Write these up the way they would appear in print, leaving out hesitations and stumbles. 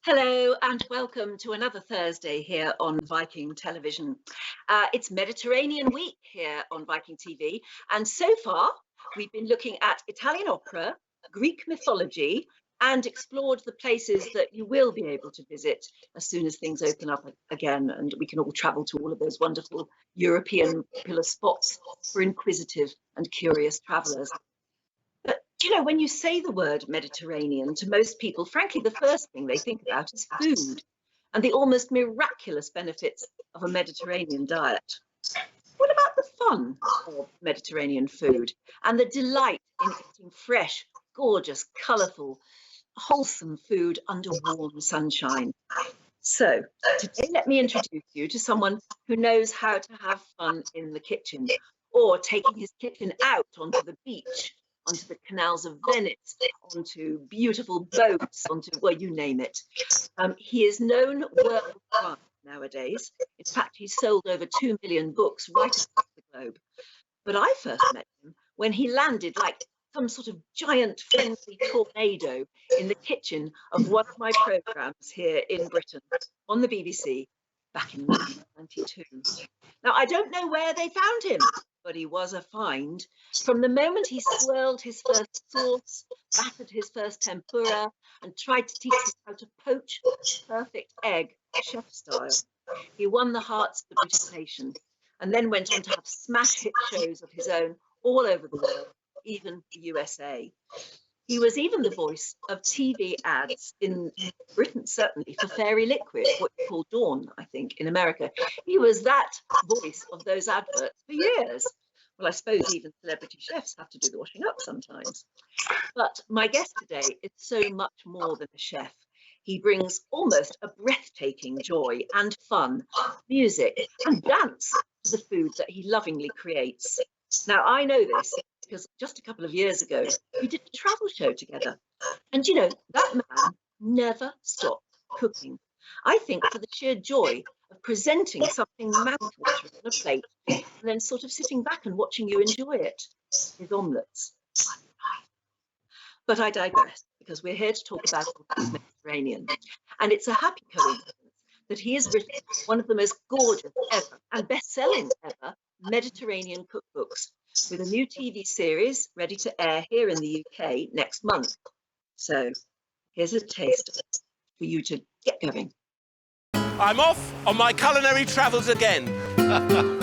Hello and welcome to another Thursday here on Viking Television. It's Mediterranean Week here on Viking.TV, and so far we've been looking at Italian opera, Greek mythology, and explored the places that you will be able to visit as soon as things open up again and we can all travel to all of those wonderful European popular spots for inquisitive and curious travellers. But, you know, when you say the word Mediterranean, to most people, frankly, the first thing they think about is food and the almost miraculous benefits of a Mediterranean diet. What about the fun of Mediterranean food and the delight in eating fresh, gorgeous, colourful, wholesome food under warm sunshine? So today, let me introduce you to someone who knows how to have fun in the kitchen, or taking his kitchen out onto the beach, onto the canals of Venice, onto beautiful boats, onto, well, you name it. He is known worldwide nowadays. In fact, he's sold over 2 million books right across the globe. But I first met him when he landed like some sort of giant friendly tornado in the kitchen of one of my programmes here in Britain on the BBC back in 1992. Now, I don't know where they found him, but he was a find. From the moment he swirled his first sauce, battered his first tempura, and tried to teach us how to poach a perfect egg, chef style, he won the hearts of the British nation, and then went on to have smash hit shows of his own all over the world, even the USA. He was even the voice of TV ads in Britain, certainly, for Fairy Liquid, what you call Dawn, I think, in America. He was that voice of those adverts for years. Well, I suppose even celebrity chefs have to do the washing up sometimes. But my guest today is so much more than a chef. He brings almost a breathtaking joy and fun, music and dance to the food that he lovingly creates. Now, I know this because just a couple of years ago, we did a travel show together. And, you know, that man never stopped cooking. I think for the sheer joy of presenting something mouthwatering on a plate and then sort of sitting back and watching you enjoy it. His omelettes. But I digress, because we're here to talk about the Mediterranean. And it's a happy coincidence that he has written one of the most gorgeous ever and best-selling ever Mediterranean cookbooks, with a new TV series ready to air here in the UK next month. So here's a taste for you to get going. I'm off on my culinary travels again.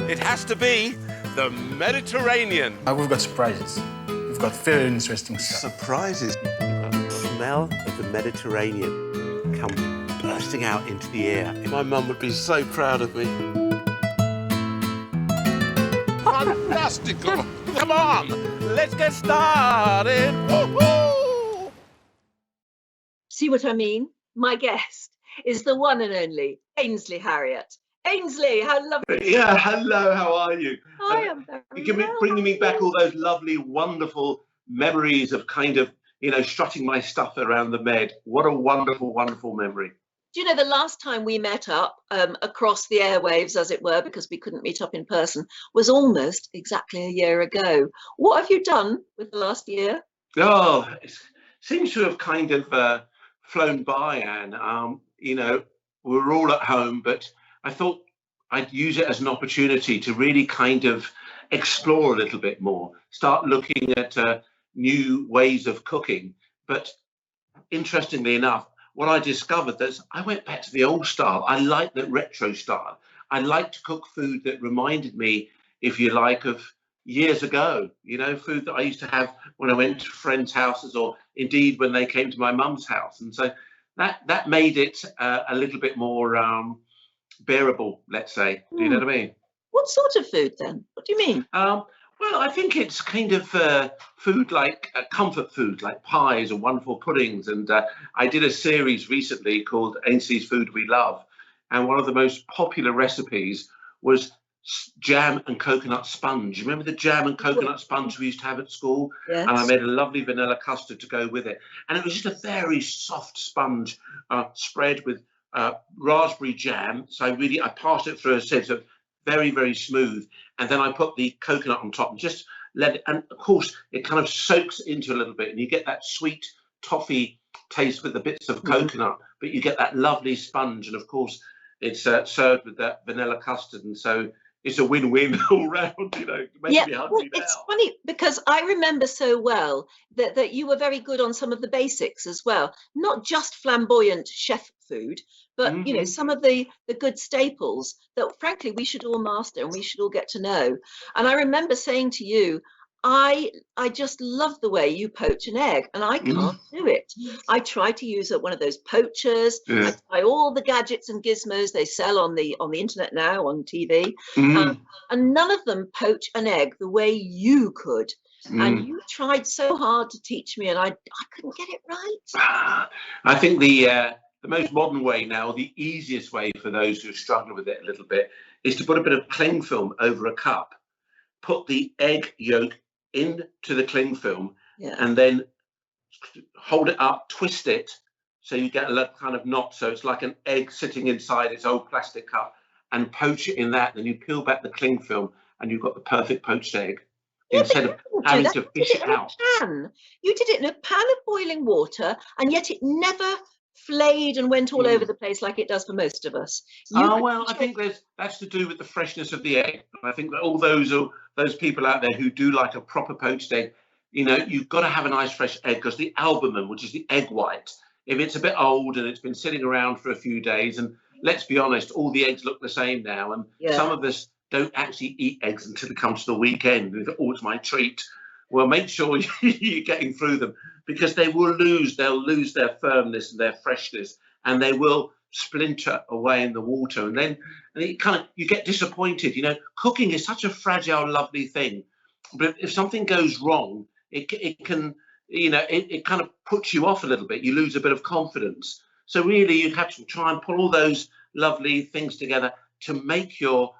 It has to be the Mediterranean. We've got surprises. We've got very interesting stuff. Surprises. The smell of the Mediterranean come bursting out into the air. My mum would be so proud of me. Fantastical! Come on, let's get started. Woo-hoo! See what I mean? My guest is the one and only Ainsley Harriot. Ainsley, how lovely. Yeah, hello, how are you? I am very well. Bringing me back all those lovely, wonderful memories of kind of, you know, strutting my stuff around the Med. What a wonderful, wonderful memory. Do you know, the last time we met up across the airwaves, as it were, because we couldn't meet up in person, was almost exactly a year ago. What have you done with the last year? Oh, it seems to have kind of flown by, Anne. You know, we're all at home, but I thought I'd use it as an opportunity to really kind of explore a little bit more, start looking at new ways of cooking. But interestingly enough, what I discovered is I went back to the old style. I like that retro style. I like to cook food that reminded me, if you like, of years ago, you know, food that I used to have when I went to friends' houses, or indeed when they came to my mum's house. And so that made it a little bit more bearable, let's say. Do you know what I mean? What sort of food then? What do you mean? Well, I think it's kind of food like comfort food, like pies or wonderful puddings. And I did a series recently called Ainsley's Food We Love. And one of the most popular recipes was jam and coconut sponge. You remember the jam and coconut sponge we used to have at school? Yes. And I made a lovely vanilla custard to go with it. And it was just a very soft sponge spread with raspberry jam. So I passed it through a sieve, so very, very smooth. And then I put the coconut on top and just let it, and of course it kind of soaks into a little bit and you get that sweet toffee taste with the bits of coconut but you get that lovely sponge, and of course it's served with that vanilla custard, and so it's a win-win all round. You know, making me Well, hungry now. it's funny because I remember so well that you were very good on some of the basics as well, not just flamboyant chef food, but you know, some of the good staples that frankly we should all master and we should all get to know. And I remember saying to you, I just love the way you poach an egg, and I can't do it. I try to use one of those poachers. Yeah. I try all the gadgets and gizmos they sell on the internet now, on TV, and none of them poach an egg the way you could. And you tried so hard to teach me, and I couldn't get it right. I think the most modern way now, the easiest way for those who struggle with it a little bit, is to put a bit of cling film over a cup, put the egg yolk into the cling film, and then hold it up, twist it, so you get a little kind of knot, so it's like an egg sitting inside its old plastic cup, and poach it in that. Then you peel back the cling film, and you've got the perfect poached egg. Instead of having to fish it out. You did it in a pan of boiling water, and yet it never flayed and went all over the place like it does for most of us. Well, I think that's to do with the freshness of the egg. I think that all those people out there who do like a proper poached egg, you know, you've got to have a nice fresh egg, because the albumen, which is the egg white, if it's a bit old and it's been sitting around for a few days, and let's be honest, all the eggs look the same now, and some of us don't actually eat eggs until it comes to the weekend. Oh, it's my treat. Well, make sure you're getting through them, because they'll lose their firmness and their freshness, and they will splinter away in the water. And then you get disappointed. You know, cooking is such a fragile, lovely thing. But if something goes wrong, it can, you know, it kind of puts you off a little bit. You lose a bit of confidence. So really, you have to try and pull all those lovely things together to make your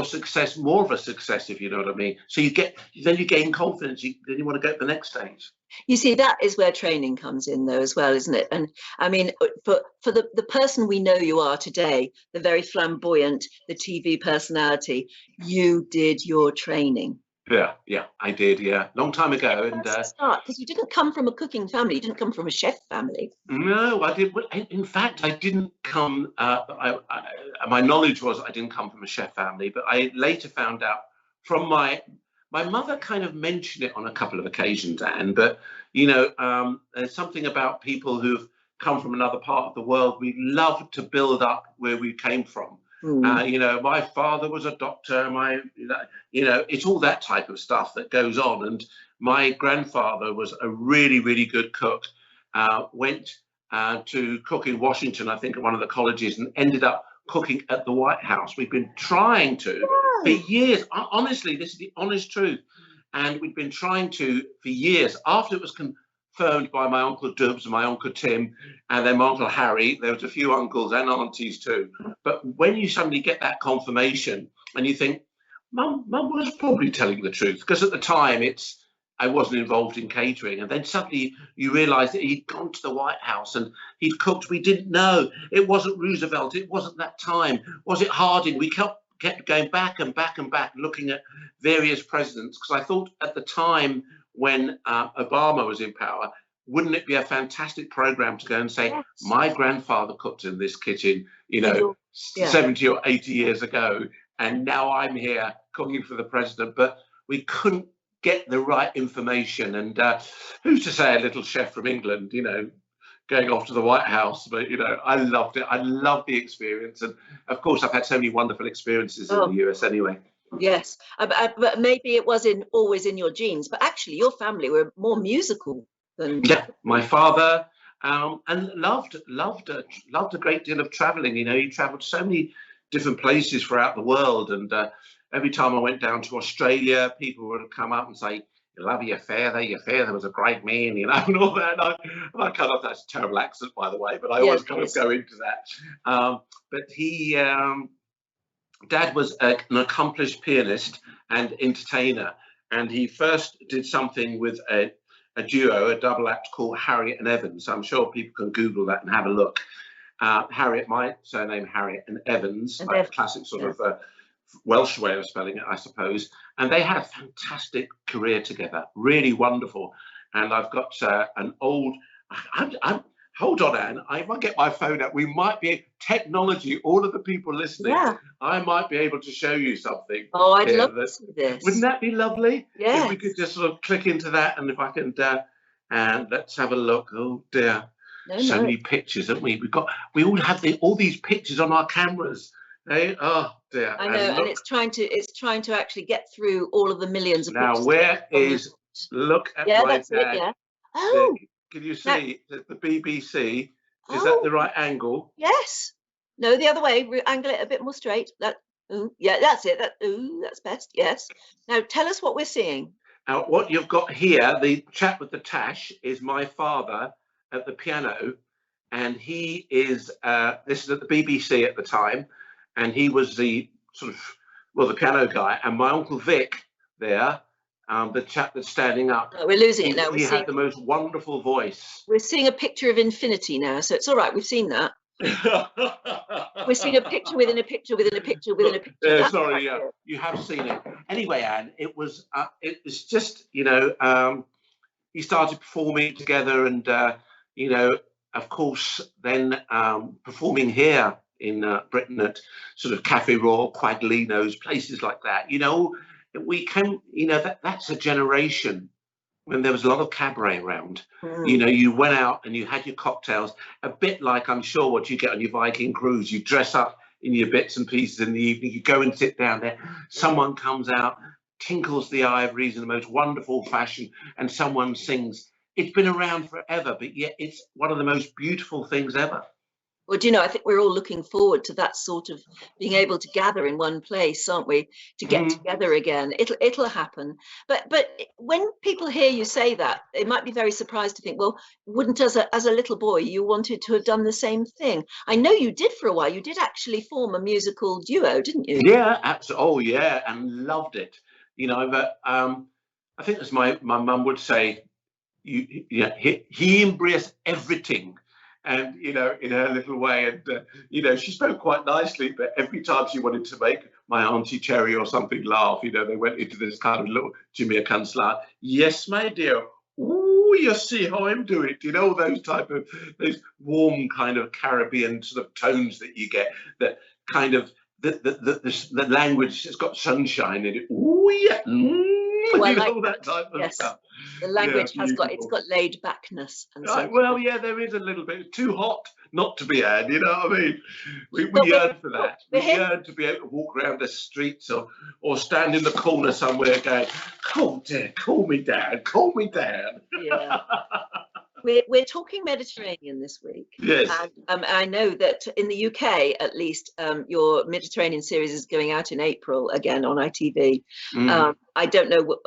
success more of a success, if you know what I mean. So you gain confidence. Then you want to go to the next stage. You see, that is where training comes in, though, as well, isn't it? And I mean, for the person we know you are today, the very flamboyant, the TV personality, you did your training. Yeah, I did. Yeah, long time ago. And because you didn't come from a cooking family, you didn't come from a chef family. No, I did. In fact, I didn't come. My knowledge was I didn't come from a chef family, but I later found out from my mother kind of mentioned it on a couple of occasions, Anne. But you know, there's something about people who've come from another part of the world. We love to build up where we came from. You know, my father was a doctor. You know, it's all that type of stuff that goes on. And my grandfather was a really, really good cook. Went to cook in Washington, I think, at one of the colleges, and ended up cooking at the White House. We've been trying to for years. Honestly, this is the honest truth. And we've been trying to for years. After it was confirmed by my Uncle Dubs and my Uncle Tim and then my Uncle Harry, there was a few uncles and aunties too. But when you suddenly get that confirmation and you think, Mum was probably telling the truth, because at the time I wasn't involved in catering, and then suddenly you realise that he'd gone to the White House and he'd cooked. We didn't know. It wasn't Roosevelt. It wasn't that time. Was it Harding? We kept going back and back and back, looking at various presidents, because I thought at the time when Obama was in power, wouldn't it be a fantastic program to go and say, my grandfather cooked in this kitchen, you know, 70 or 80 years ago, and now I'm here cooking for the president. But we couldn't get the right information. And who's to say a little chef from England, you know, going off to the White House? But, you know, I loved it. I loved the experience. And of course, I've had so many wonderful experiences in the US anyway. Yes, but maybe it was always in your genes. But actually, your family were more musical than. Yeah, my father and loved a great deal of traveling. You know, he traveled so many different places throughout the world, and every time I went down to Australia, people would come up and say, "You love your father. Your father was a great man," you know, and all that. And I kind of, that's a terrible accent, by the way, but I always kind of go into that. But he. Dad was an accomplished pianist and entertainer, and he first did something with a duo, a double act called Harriot and Evans. I'm sure people can Google that and have a look. Harriet, my surname Harriet, and Evans, like a classic sort of Welsh way of spelling it, I suppose. And they had a fantastic career together, really wonderful. And I've got an old, hold on, Anne. If I get my phone out, we might be technology. All of the people listening, I might be able to show you something. Oh, I'd love to see this. Wouldn't that be lovely? Yes. If we could just sort of click into that, and if I can, and let's have a look. Oh dear, so many pictures, haven't we? We all have all these pictures on our cameras. Eh? Oh dear. I know, and it's trying to actually get through all of the millions of pictures. Now, where is? Look at my dad. Yeah. Oh. Can you see the BBC? Is that the right angle? Yes. No, the other way. Angle it a bit more straight. Yeah, that's it. That's best. Yes. Now tell us what we're seeing. What you've got here, the chap with the tash, is my father at the piano, and he is. This is at the BBC at the time, and he was the the piano guy, and my uncle Vic there. The chap that's standing up. Oh, we're losing it now. He had the most wonderful voice. We're seeing a picture of infinity now, so it's all right. We've seen that. We're seeing a picture within a picture within a picture within a picture. Sorry, yeah, you have seen it. Anyway, Anne, it was just he started performing together, and of course, then performing here in Britain at sort of Cafe Royal, Quaglino's, places like that. We can, that's a generation when there was a lot of cabaret around. You went out and you had your cocktails, a bit like I'm sure what you get on your Viking cruise. You dress up in your bits and pieces in the evening, you go and sit down there, someone comes out, tinkles the ivories in the most wonderful fashion, and someone sings. It's been around forever, but yet it's one of the most beautiful things ever. Well, I think we're all looking forward to that sort of being able to gather in one place, aren't we? To get together again. It'll happen. But when people hear you say that, they might be very surprised to think, well, wouldn't as a little boy you wanted to have done the same thing? I know you did for a while. You did actually form a musical duo, didn't you? Yeah, absolutely. Oh, yeah, and loved it. But I think as my mum would say, he embraced everything. And, in her little way. And, she spoke quite nicely, but every time she wanted to make my Auntie Cherry or something laugh, they went into this kind of little Jamaican slang. Yes, my dear. Ooh, you see how I'm doing it. Those warm kind of Caribbean sort of tones that you get, that kind of, the language has got sunshine in it. Ooh, yeah. All that type of stuff. The language has got laid backness. And well, yeah, there is a little bit. It's too hot not to be had. You know what I mean? We yearn for that. We yearn to be able to walk around the streets or stand in the corner somewhere going, "Oh dear, call me Dad, call me Dad." Yeah. We're talking Mediterranean this week. Yes. And I know that in the UK, at least, your Mediterranean series is going out in April again on ITV. I don't know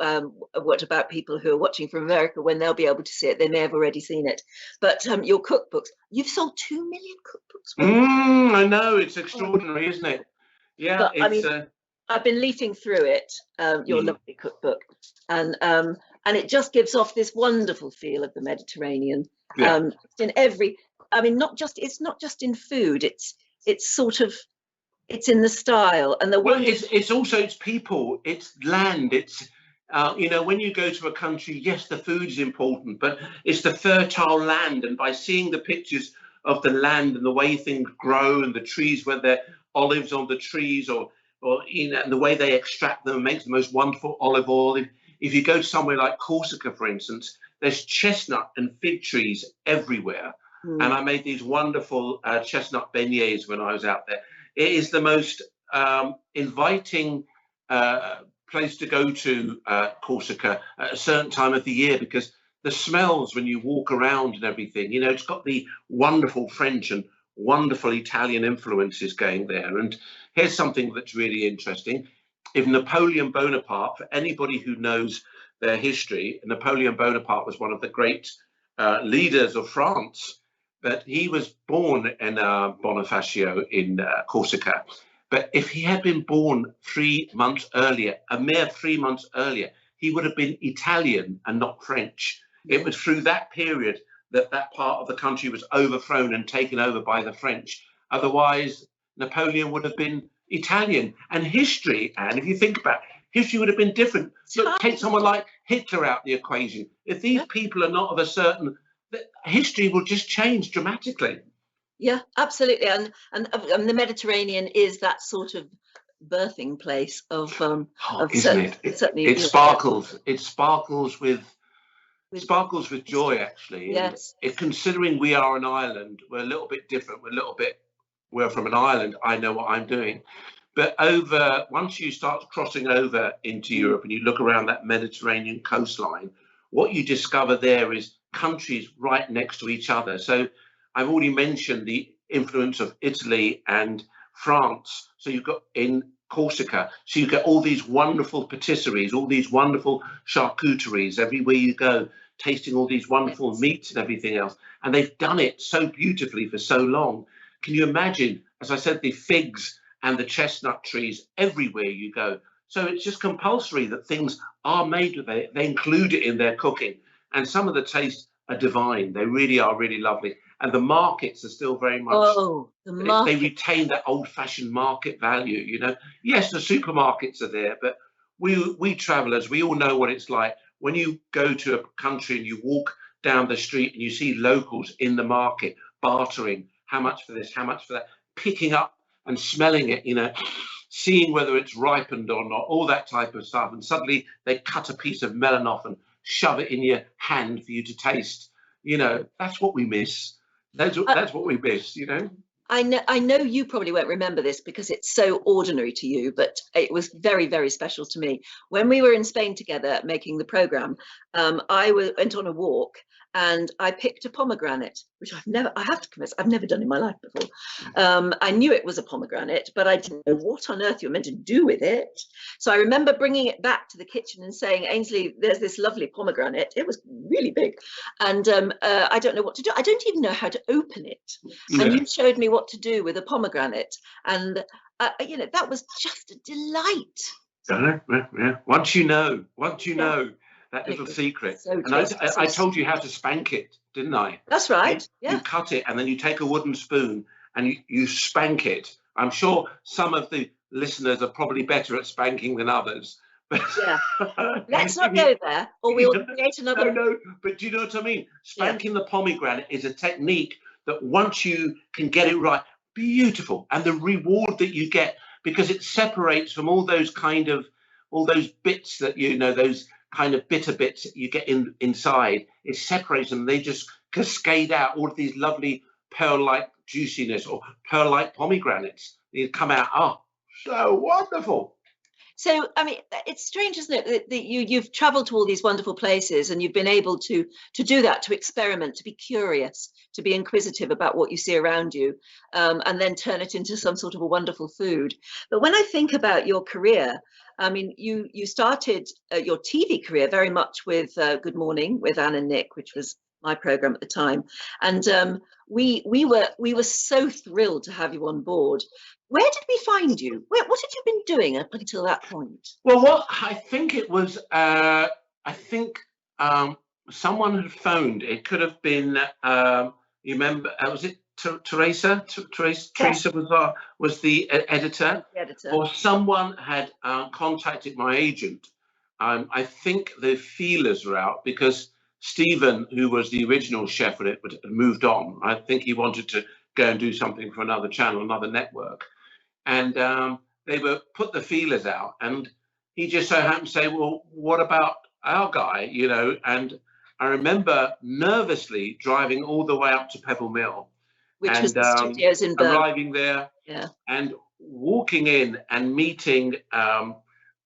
what about people who are watching from America, when they'll be able to see it. They may have already seen it. But your cookbooks, you've sold 2 million cookbooks. I know, it's extraordinary, isn't it? Yeah. But, I've been leafing through it, your lovely cookbook, and it just gives off this wonderful feel of the Mediterranean. Yeah. In every, it's not just in food. It's sort of, it's in the style and the it's also it's people, it's land, it's when you go to a country, yes, the food is important, but it's the fertile land, and by seeing the pictures of the land and the way things grow and the trees, where they're olives on the trees, or and the way they extract them and make the most wonderful olive oil. If you go to somewhere like Corsica, for instance, there's chestnut and fig trees everywhere. And I made these wonderful chestnut beignets when I was out there. It is the most inviting place to go to, Corsica, at a certain time of the year, because the smells when you walk around and everything, it's got the wonderful French and wonderful Italian influences going there. And here's something that's really interesting. If Napoleon Bonaparte, for anybody who knows their history, Napoleon Bonaparte was one of the great leaders of France, but he was born in Bonifacio in Corsica. But if he had been born 3 months earlier, a mere 3 months earlier, he would have been Italian and not French. It was through that period that part of the country was overthrown and taken over by the French. Otherwise, Napoleon would have been Italian. And history, and if you think about it, history would have been different. So take someone like Hitler out the equation. If these people are not of a certain history will just change dramatically. Yeah, absolutely. And the Mediterranean is that sort of birthing place of Isn't it? certainly, It you know, sparkles. It sparkles with with joy, history. actually. And Yes. if considering we are an island, we're a little bit different. We're from an island. I know what I'm doing. But once you start crossing over into Europe and you look around that Mediterranean coastline, what you discover there is countries right next to each other. So I've already mentioned the influence of Italy and France. So you've got in Corsica, so you get all these wonderful patisseries, all these wonderful charcuteries everywhere you go, tasting all these wonderful meats and everything else. And they've done it so beautifully for so long. Can you imagine, as I said, the figs and the chestnut trees everywhere you go? So it's just compulsory that things are made with it. They include it in their cooking. And some of the tastes are divine. They really are really lovely. And the markets are still very much, The they market. retain that old-fashioned market value, you know. Yes, the supermarkets are there, but we travelers, we all know what it's like when you go to a country and you walk down the street and you see locals in the market bartering, how much for this, how much for that, picking up and smelling it, you know, seeing whether it's ripened or not, all that type of stuff. And suddenly they cut a piece of melon off and shove it in your hand for you to taste. You know, that's what we miss. That's what we miss, you know. I know you probably won't remember this because it's so ordinary to you, but it was very, very special to me. When we were in Spain together making the program, went on a walk and I picked a pomegranate, which I have to confess, I've never done in my life before. I knew it was a pomegranate, but I didn't know what on earth you were meant to do with it. So I remember bringing it back to the kitchen and saying, Ainsley, there's this lovely pomegranate. It was really big. And I don't know what to do. I don't even know how to open it. Yeah. And you showed me what to do with a pomegranate. And, you know, that was just a delight. Yeah. Once you know that little secret. So And tasty. I told you how to spank it, didn't I? That's right. You Yeah. cut it and then you take a wooden spoon and you spank it. I'm sure some of the listeners are probably better at spanking than others. But Yeah. Let's not go there, or we'll create another. No, but do you know what I mean? Spanking the pomegranate is a technique that once you can get it right, beautiful. And the reward that you get, because it separates from all those bits that, you know, those kind of bitter bits that you get inside, it separates them. They just cascade out all of these lovely pearl-like juiciness or pearl-like pomegranates. They come out, oh, so wonderful. So, I mean, it's strange, isn't it, that you've traveled to all these wonderful places and you've been able to do that, to experiment, to be curious, to be inquisitive about what you see around you, and then turn it into some sort of a wonderful food. But when I think about your career, I mean, you started your TV career very much with Good Morning with Anne and Nick, which was my program at the time, and we were so thrilled to have you on board. Where did we find you? What had you been doing up until that point? Well, I think it was. Someone had phoned. It could have been. You remember? Was it Teresa? Teresa was the editor. The editor. Or someone had contacted my agent. I think the feelers were out because Stephen, who was the original chef at it, had moved on. I think he wanted to go and do something for another channel, another network. And they were put the feelers out, and he just so happened to say, well, what about our guy, you know? And I remember nervously driving all the way up to Pebble Mill, which and was the studios in Birmingham. arriving there, yeah, and walking in and meeting,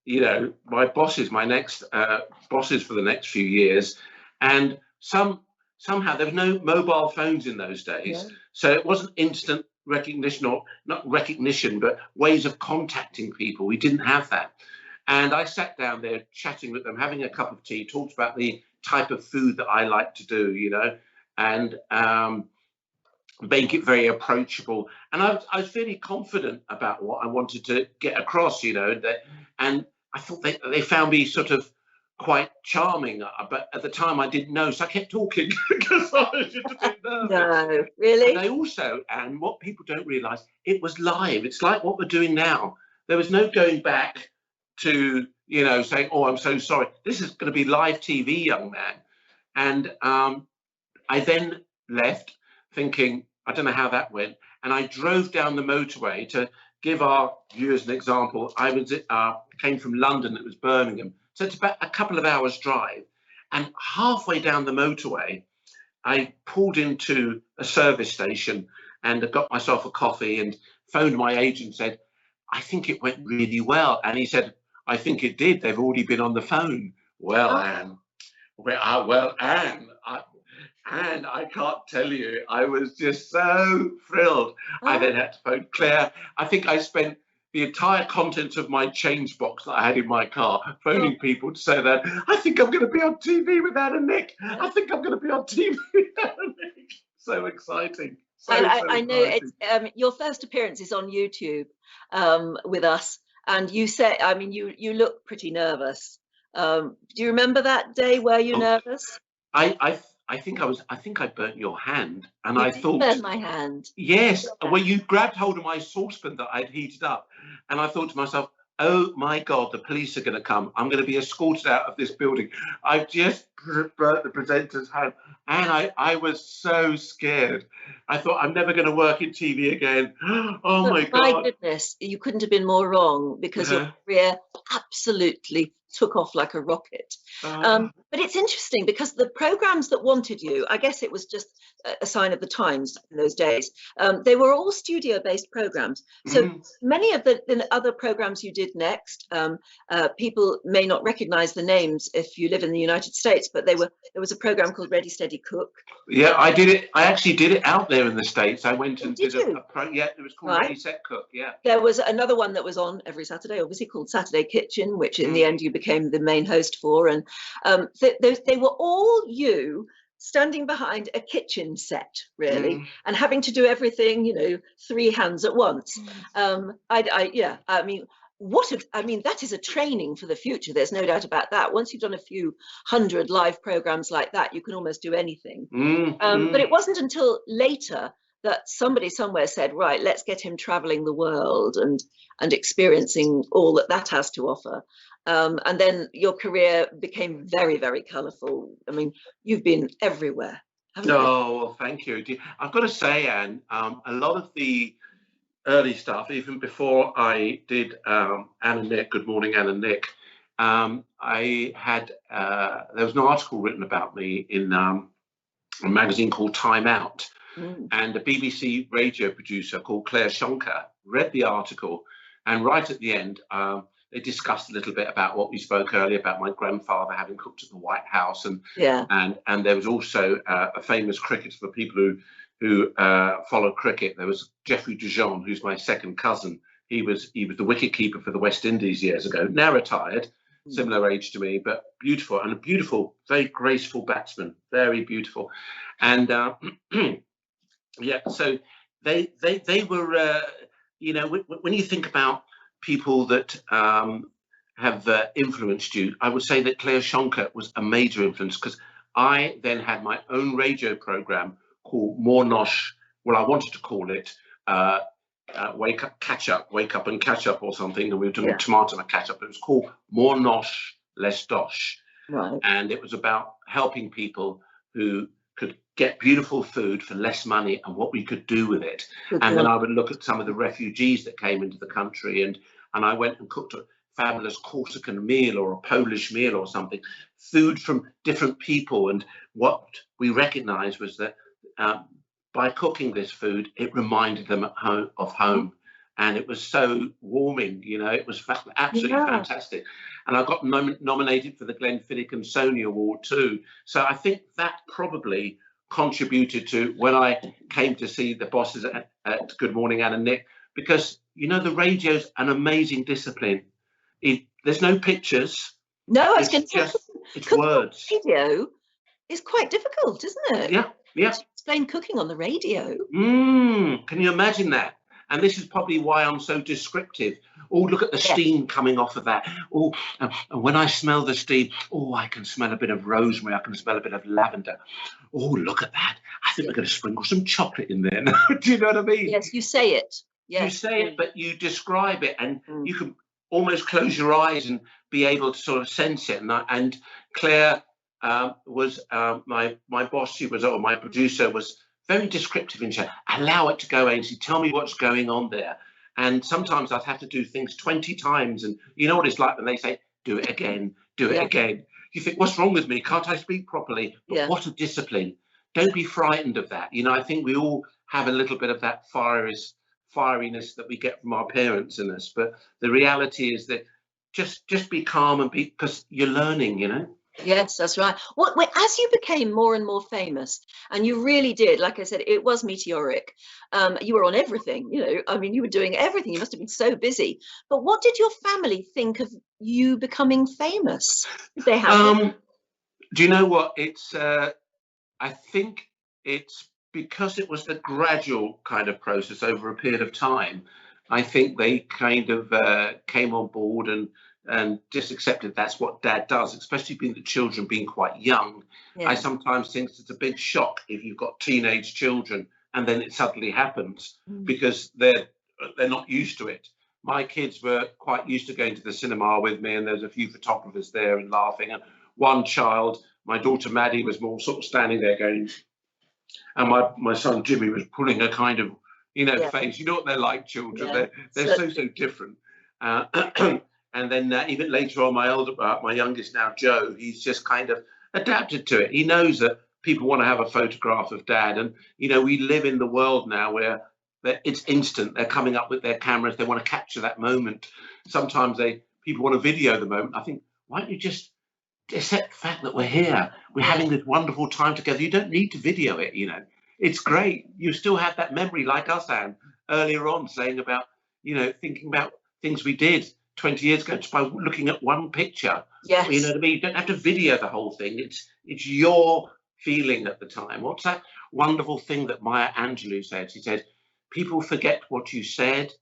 you know, my bosses, my next bosses for the next few years, and somehow there was no mobile phones in those days, so it wasn't instant recognition, or not recognition, but ways of contacting people. We didn't have that. And I sat down there chatting with them, having a cup of tea, talked about the type of food that I like to do, you know, and make it very approachable. And I was fairly confident about what I wanted to get across, you know, and I thought they found me sort of quite charming, but at the time I didn't know, so I kept talking because I was just a bit nervous. No, really? And they also, and what people don't realise, it was live. It's like what we're doing now. There was no going back to, you know, saying, oh, I'm so sorry. This is going to be live TV, young man. And I then left thinking, I don't know how that went. And I drove down the motorway to give our viewers an example. I was came from London, it was Birmingham. So it's about a couple of hours drive. And halfway down the motorway, I pulled into a service station and got myself a coffee and phoned my agent and said, I think it went really well. And he said, I think it did. They've already been on the phone. Well, Anne, Anne, I can't tell you. I was just so thrilled. I then had to phone Claire. I think I spent the entire contents of my change box that I had in my car phoning people to say that I think I'm going to be on TV with Anne and Nick. I think I'm going to be on TV with Anne and Nick. So exciting. I know it's your first appearance is on YouTube with us, and you say, I mean, you look pretty nervous. Do you remember that day? Were you nervous? I think I burnt your hand, and You I did thought, burn my hand. yes. Well, you grabbed hold of my saucepan that I'd heated up, and I thought to myself, oh my God, the police are going to come. I'm going to be escorted out of this building. I've just burnt the presenter's hand, and I was so scared. I thought, I'm never going to work in TV again. Oh my God. My goodness, you couldn't have been more wrong, because your career absolutely took off like a rocket. But it's interesting because the programs that wanted you, I guess it was just a sign of the times in those days, they were all studio-based programs. So many of the other programs you did next, people may not recognize the names if you live in the United States, but there was a program called Ready, Steady, Cook. Yeah, I did it. I actually did it out there in the States. I went and did a yeah, it was called Ready, Set, Cook. Yeah. There was another one that was on every Saturday, obviously, called Saturday Kitchen, which in the end you became the main host for. And they were all you standing behind a kitchen set, really, and having to do everything, you know, three hands at once. I mean, that is a training for the future. There's no doubt about that. Once you've done a few hundred live programs like that, you can almost do anything. But it wasn't until later that somebody somewhere said, right, let's get him traveling the world and experiencing all that has to offer. And then your career became very, very colourful. I mean, you've been everywhere, haven't you? Oh, well, thank you. I've got to say, Anne, a lot of the early stuff, even before I did Anne and Nick, Good Morning Anne and Nick, I had, there was an article written about me in a magazine called Time Out. And a BBC radio producer called Claire Shonker read the article, and right at the end, they discussed a little bit about what we spoke earlier about my grandfather having cooked at the White House, and there was also a famous cricketer for people who follow cricket. There was Geoffrey Dujon, who's my second cousin. He was the wicketkeeper for the West Indies years ago, now retired, similar age to me, but beautiful, and a beautiful, very graceful batsman, very beautiful, and. Yeah, so they were, you know, when you think about people that have influenced you, I would say that Claire Shonker was a major influence, because I then had my own radio program called More Nosh. Well, I wanted to call it Wake Up, Catch Up, Wake Up and Catch Up or something, and we were doing tomato and catch up. It was called More Nosh, Less Dosh. Right. And it was about helping people who could get beautiful food for less money and what we could do with it. And then I would look at some of the refugees that came into the country, and I went and cooked a fabulous Corsican meal or a Polish meal or something, food from different people. And what we recognized was that by cooking this food, it reminded them of home. And it was so warming, you know, it was absolutely fantastic. And I got nominated for the Glenfiddich and Sony Award too. So I think that probably contributed to when I came to see the bosses at Good Morning Anne and Nick, because, you know, the radio's an amazing discipline. There's no pictures. No, I was going to say, it's words. Radio is quite difficult, isn't it? Yeah. To explain cooking on the radio. Can you imagine that? And this is probably why I'm so descriptive. Oh, look at the steam coming off of that. Oh, and when I smell the steam, oh, I can smell a bit of rosemary. I can smell a bit of lavender. Oh, look at that. I think we're going to sprinkle some chocolate in there. Do you know what I mean? Yes, you say it. Yes. You say it, but you describe it, and you can almost close your eyes and be able to sort of sense it. And Claire was my boss. She was, or my producer was very descriptive in saying, "Allow it to go, Ainsley. Tell me what's going on there." And sometimes I'd have to do things 20 times, and you know what it's like when they say, "Do it again, do it again." You think, "What's wrong with me? Can't I speak properly?" But what a discipline! Don't be frightened of that. You know, I think we all have a little bit of that firiness that we get from our parents in us. But the reality is that just be calm and be, because you're learning, you know. Yes, that's right. As you became more and more famous, and you really did, like I said, it was meteoric. You were on everything, you know. I mean, you were doing everything. You must have been so busy. But what did your family think of you becoming famous? Did they have? Do you know what? It's I think it's because it was the gradual kind of process over a period of time. I think they kind of came on board and just accepted that's what Dad does, especially being the children being quite young. I sometimes think it's a big shock if you've got teenage children and then it suddenly happens because they're not used to it. My kids were quite used to going to the cinema with me, and there's a few photographers there and laughing. And one child, my daughter Maddie, was more sort of standing there going, and my son Jimmy was pulling a kind of, you know, face. You know what they're like, children. They're so different. And then even later on, my youngest now, Joe, he's just kind of adapted to it. He knows that people want to have a photograph of Dad, and you know, we live in the world now where it's instant. They're coming up with their cameras. They want to capture that moment. Sometimes people want to video the moment. I think, why don't you just accept the fact that we're here? We're having this wonderful time together. You don't need to video it. You know, it's great. You still have that memory, like us, Anne, earlier on, saying about, you know, thinking about things we did 20 years ago just by looking at one picture. Yes. You know what I mean? You don't have to video the whole thing. It's your feeling at the time. What's that wonderful thing that Maya Angelou said? She said, "People forget what you said,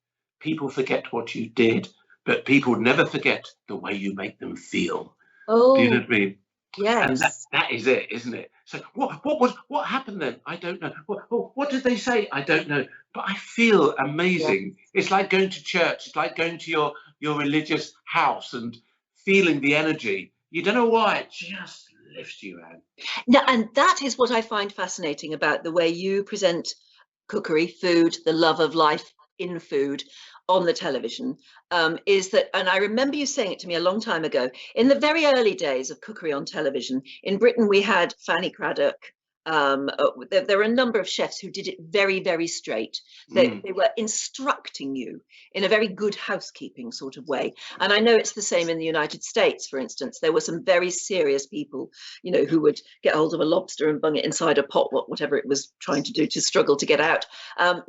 people forget what you did, but people never forget the way you make them feel." Oh, do you know what I mean? Yes. And that is it, isn't it? So what happened then? I don't know. What did they say? I don't know. But I feel amazing. It's like going to church. It's like going to your religious house and feeling the energy. You don't know why. It just lifts you, Anne. Now, and that is what I find fascinating about the way you present cookery, food, the love of life in food on the television, is that, and I remember you saying it to me a long time ago, in the very early days of cookery on television, in Britain, we had Fanny Craddock. There were a number of chefs who did it very, very straight. They were instructing you in a very good housekeeping sort of way. And I know it's the same in the United States, for instance. There were some very serious people, you know, who would get hold of a lobster and bung it inside a pot, whatever it was trying to do to struggle to get out,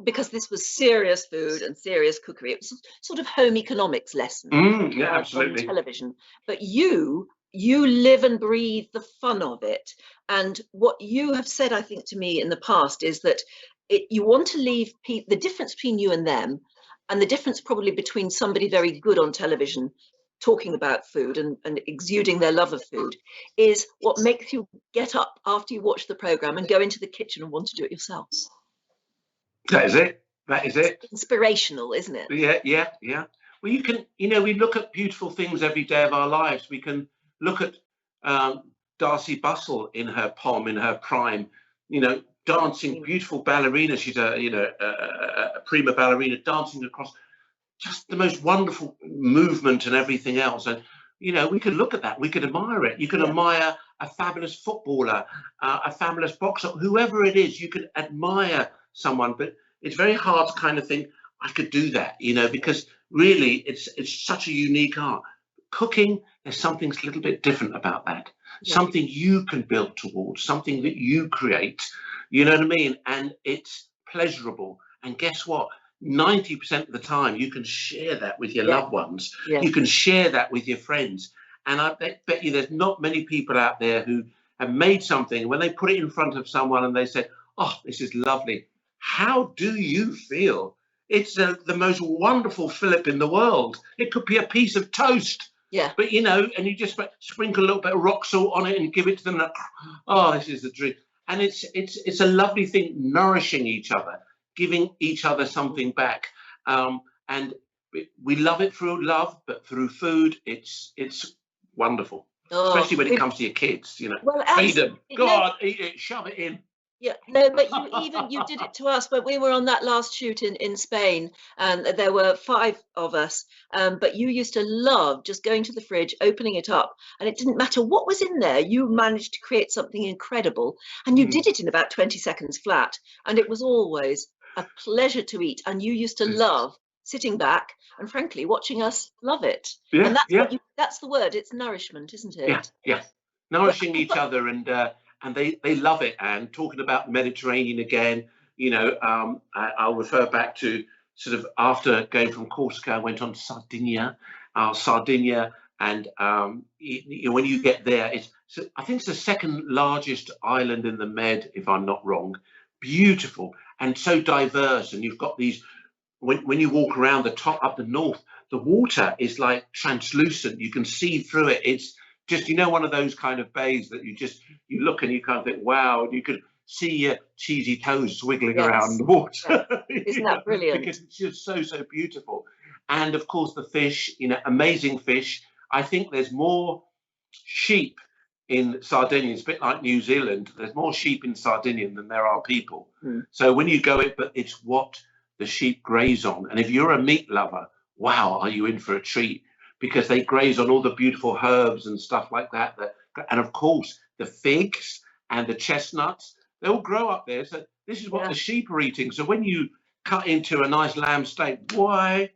because this was serious food and serious cookery. It was sort of home economics lesson absolutely. on television. But you live and breathe the fun of it. And what you have said, I think, to me in the past is that you want to leave the difference between you and them, and the difference probably between somebody very good on television talking about food and exuding their love of food, is what makes you get up after you watch the program and go into the kitchen and want to do it yourself. That is it. That is it. It's inspirational, isn't it? Yeah. Well, you can, you know, we look at beautiful things every day of our lives. We can look at Darcy Bustle in her poem, in her prime, you know, dancing, beautiful ballerina. She's a prima ballerina, dancing across just the most wonderful movement and everything else. And, you know, we could look at that. We could admire it. You can admire a fabulous footballer, a fabulous boxer, whoever it is. You can admire someone, but it's very hard to kind of think, I could do that, you know, because really it's such a unique art. Cooking, there's something a little bit different about that. Something you can build towards, something that you create, you know what I mean? And it's pleasurable. And guess what? 90% of the time, you can share that with your loved ones. You can share that with your friends. And I bet you there's not many people out there who have made something, when they put it in front of someone and they say, "Oh, this is lovely." How do you feel? It's the most wonderful fillip in the world. It could be a piece of toast. Yeah. But, you know, and you just sprinkle a little bit of rock salt on it and give it to them. Oh, this is the dream. And it's a lovely thing, nourishing each other, giving each other something back. And we love it through love, but through food, it's wonderful. especially when it comes to your kids. You know, well, feed them. absolutely. Go No, on, eat it, shove it in. yeah, no, but you did it to us. But we were on that last shoot in Spain, and there were 5 of us. But you used to love just going to the fridge, opening it up, and it didn't matter what was in there. You managed to create something incredible, and you did it in about 20 seconds flat. And it was always a pleasure to eat. And you used to love sitting back and, frankly, watching us love it. Yeah, And that's yeah. that's the word. It's nourishment, isn't it? Yeah, yeah. Nourishing each other, and they love it. And talking about the Mediterranean again, you know, I'll refer back to sort of after going from Corsica, I went on to Sardinia, and when you get there, I think it's the second largest island in the Med, if I'm not wrong. Beautiful and so diverse, and you've got these. When you walk around the top up the north, the water is like translucent. You can see through it. It's just, you know, one of those kind of bays that you look and you kind of think, wow, you could see your cheesy toes wiggling around in the water. Yeah. Isn't that brilliant? Because it's just so beautiful. And of course, the fish, you know, amazing fish. I think there's more sheep in Sardinia. It's a bit like New Zealand. There's more sheep in Sardinia than there are people. So when you go it, but it's what the sheep graze on. And if you're a meat lover, wow, are you in for a treat? Because they graze on all the beautiful herbs and stuff like that. And of course, the figs and the chestnuts, they all grow up there. So this is what the sheep are eating. So when you cut into a nice lamb steak, why?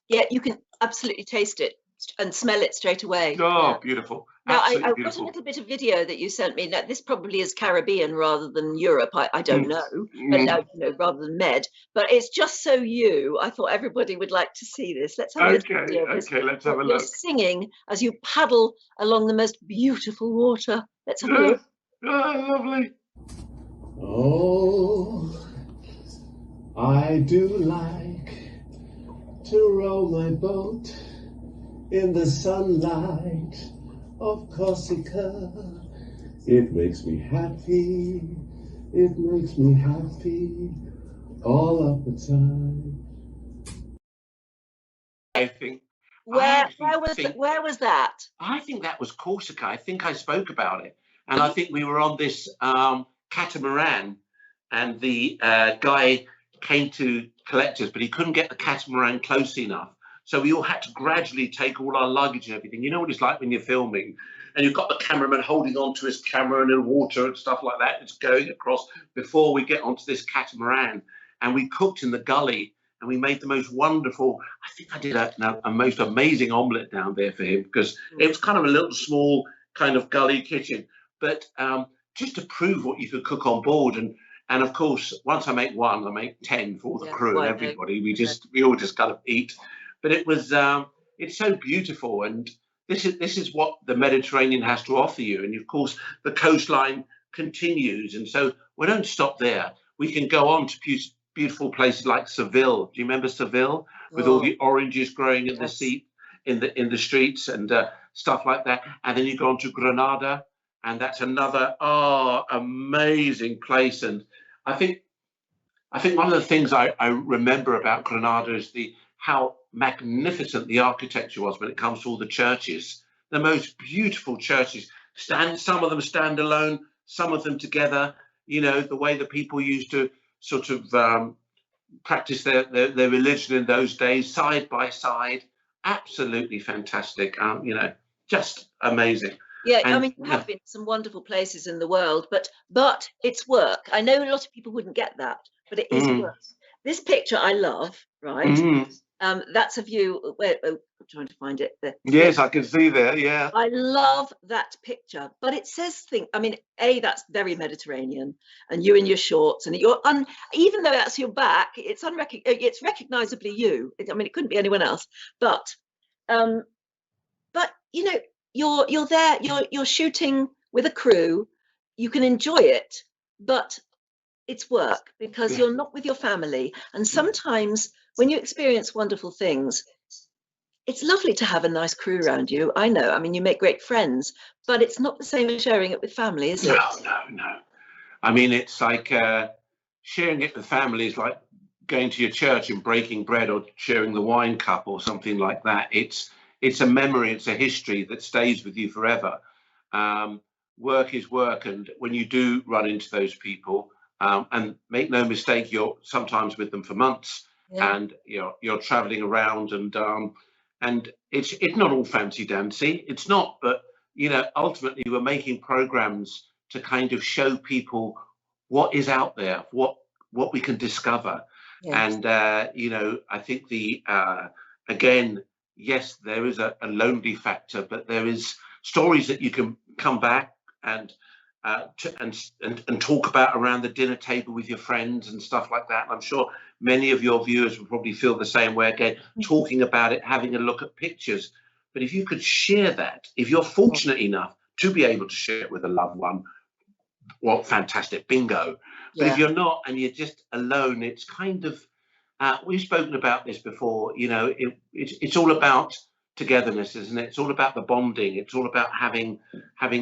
Yeah, you can absolutely taste it and smell it straight away. Oh, beautiful. Now, I got beautiful. a little bit of video that you sent me. Now, this probably is Caribbean rather than Europe. I don't know, but you know, rather than Med. But it's just so you. I thought everybody would like to see this. Let's have a little video. Okay, let's have a You're look. singing as you paddle along the most beautiful water. Let's have a look. Oh, lovely. Oh, I do like to row my boat in the sunlight of Corsica. It makes me happy, it makes me happy all of the time. I think. Where was that? I think that was Corsica. I think I spoke about it. And I think we were on this catamaran, and the guy came to collect us, but he couldn't get the catamaran close enough. So we all had to gradually take all our luggage and everything. You know what it's like when you're filming and you've got the cameraman holding on to his camera and the water and stuff like that. It's going across before we get onto this catamaran. And we cooked in the gully and we made the most wonderful, I think I did a most amazing omelette down there for him, because it was kind of a little small kind of gully kitchen. But just to prove what you could cook on board. And of course, once I make one, I make 10 for all the crew and everybody. We all just kind of eat. But it was it's so beautiful, and this is what the Mediterranean has to offer you. And of course, the coastline continues, and so we don't stop there. We can go on to beautiful places like Seville. Do you remember Seville, with all the oranges growing in the sea, in the streets and stuff like that? And then you go on to Granada, and that's another amazing place. And I think one of the things I remember about Granada is how magnificent the architecture was when it comes to all the churches. The most beautiful churches. Some of them stand alone, some of them together. You know, the way that people used to sort of practice their religion in those days, side by side. Absolutely fantastic. You know, just amazing. Yeah, I mean, you have been to some wonderful places in the world, but it's work. I know a lot of people wouldn't get that, but it is work. This picture I love, right? That's a view. I'm trying to find it. Yes, I can see there. Yeah, I love that picture, but it says I mean, that's very Mediterranean, and you in your shorts, and you're even though that's your back, it's recognizably you. I mean, it couldn't be anyone else. But you know, you're there. You're shooting with a crew. You can enjoy it, but it's work because you're not with your family. And sometimes when you experience wonderful things, it's lovely to have a nice crew around you. I know. I mean, you make great friends, but it's not the same as sharing it with family, is it? No. I mean, it's like sharing it with family is like going to your church and breaking bread or sharing the wine cup or something like that. It's it's a memory, it's a history that stays with you forever. Work is work, and when you do run into those people, and make no mistake, you're sometimes with them for months, and you're traveling around, and it's not all fancy dancy. It's not, but ultimately we're making programs to kind of show people what is out there, what we can discover. And I think again, yes, there is a lonely factor, but there is stories that you can come back and talk about around the dinner table with your friends and stuff like that. And I'm sure many of your viewers will probably feel the same way, again, talking about it, having a look at pictures. But if you could share that, if you're fortunate enough to be able to share it with a loved one, well, fantastic, bingo. But if you're not and you're just alone, it's kind of, we've spoken about this before, it's all about togetherness, isn't it? It's all about the bonding. It's all about having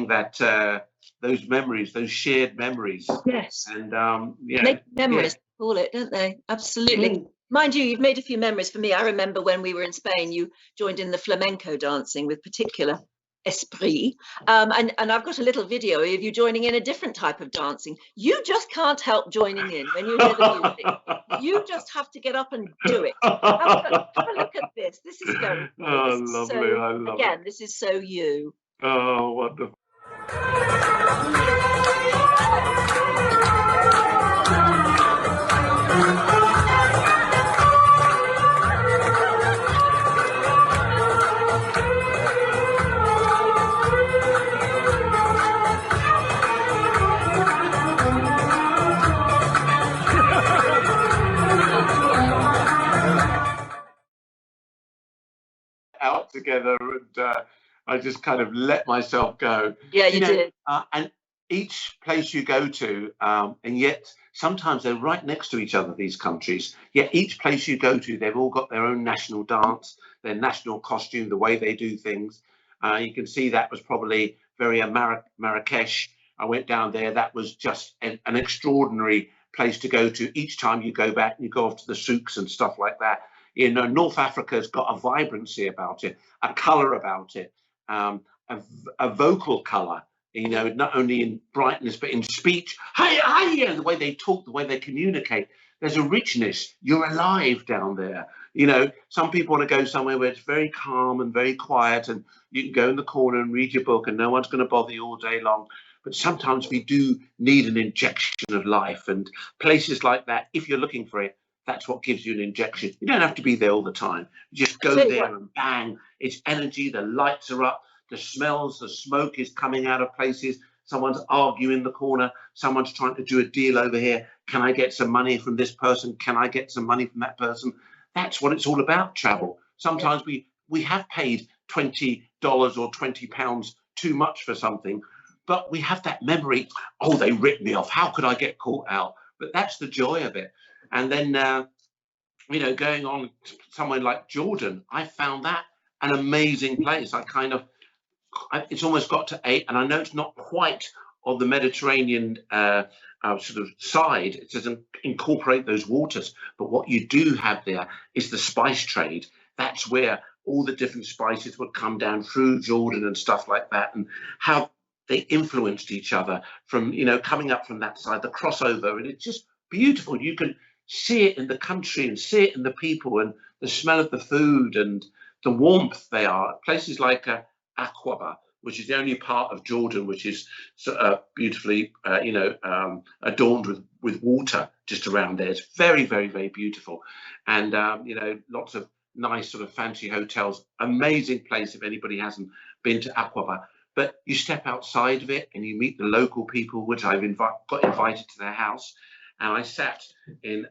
that those memories, those shared memories. Yes. And make memories, call it, don't they? Absolutely. Mind you, you've made a few memories for me. I remember when we were in Spain, you joined in the flamenco dancing with particular esprit, and I've got a little video of you joining in a different type of dancing. You just can't help joining in when you hear the music. You just have to get up and do it. Have a look at this. This is very cool. Oh, lovely. I love again, this is so you. Oh, wonderful. Out together, and I just kind of let myself go. Yeah, you did. And each place you go to, and yet sometimes they're right next to each other, these countries, yet each place you go to, they've all got their own national dance, their national costume, the way they do things. You can see that was probably very Marrakesh. I went down there. That was just an extraordinary place to go to. Each time you go back, you go off to the souks and stuff like that. North Africa's got a vibrancy about it, a colour about it, a vocal colour, not only in brightness, but in speech. Hi, the way they talk, the way they communicate. There's a richness. You're alive down there. Some people want to go somewhere where it's very calm and very quiet, and you can go in the corner and read your book and no one's going to bother you all day long. But sometimes we do need an injection of life, and places like that, if you're looking for it, that's what gives you an injection. You don't have to be there all the time. You just go there and bang, it's energy, the lights are up, the smells, the smoke is coming out of places. Someone's arguing in the corner. Someone's trying to do a deal over here. Can I get some money from this person? Can I get some money from that person? That's what it's all about, travel. Sometimes we have paid $20 or £20 too much for something, but we have that memory. Oh, they ripped me off. How could I get caught out? But that's the joy of it. And then, going on to somewhere like Jordan, I found that an amazing place. It's almost got to 8, and I know it's not quite on the Mediterranean sort of side. It doesn't incorporate those waters. But what you do have there is the spice trade. That's where all the different spices would come down through Jordan and stuff like that, and how they influenced each other from, coming up from that side, the crossover. And it's just beautiful. You can see it in the country and see it in the people and the smell of the food and the warmth they are. Places like Aqaba, which is the only part of Jordan which is beautifully, adorned with water just around there. It's very, very, very beautiful. And, lots of nice sort of fancy hotels. Amazing place if anybody hasn't been to Aqaba. But you step outside of it and you meet the local people, which I've got invited to their house. And I sat in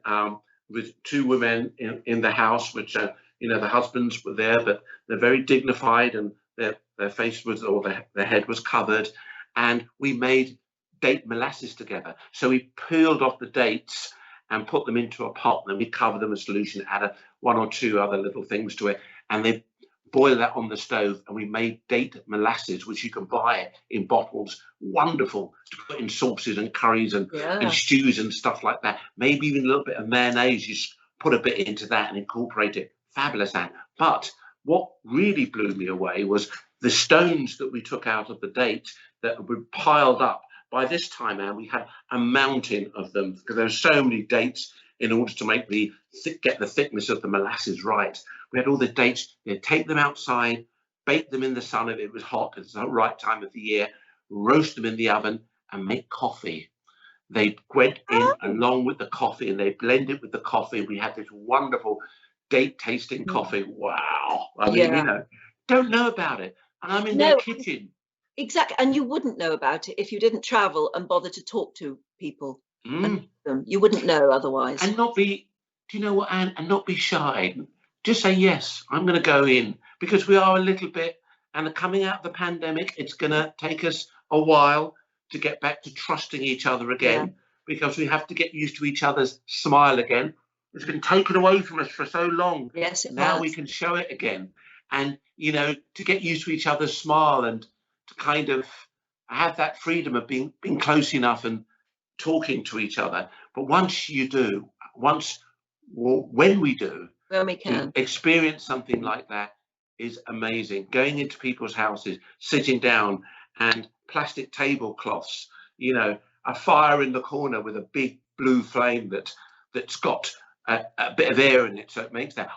with 2 women in the house, which, the husbands were there, but they're very dignified, and their face was, or their head was covered. And we made date molasses together. So we peeled off the dates and put them into a pot, and then we covered them in solution, added 1 or 2 other little things to it, and they boil that on the stove, and we made date molasses, which you can buy in bottles. Wonderful to put in sauces and curries and stews and stuff like that. Maybe even a little bit of mayonnaise. You just put a bit into that and incorporate it. Fabulous, Anne. But what really blew me away was the stones that we took out of the date that were piled up. By this time, Anne, we had a mountain of them because there were so many dates in order to make get the thickness of the molasses right. We had all the dates. They'd take them outside, bake them in the sun if it was hot, it's the right time of the year, roast them in the oven, and make coffee. They went in along with the coffee and they blend it with the coffee. We had this wonderful date tasting coffee. Wow. I mean, you know, don't know about it. And I'm in their kitchen. Exactly. And you wouldn't know about it if you didn't travel and bother to talk to people. And them. You wouldn't know otherwise. And not be, do you know what, Anne? And not be shy. Just say, yes, I'm going to go in, because we are a little bit, and coming out of the pandemic, it's going to take us a while to get back to trusting each other again, because we have to get used to each other's smile again. It's been taken away from us for so long. Yes, it now has. We can show it again. And, you know, to get used to each other's smile and to kind of have that freedom of being close enough and talking to each other. But once you do, when we do, when we can experience something like that is amazing. Going into people's houses, sitting down, and plastic tablecloths, you know, a fire in the corner with a big blue flame that's got a bit of air in it, so it makes that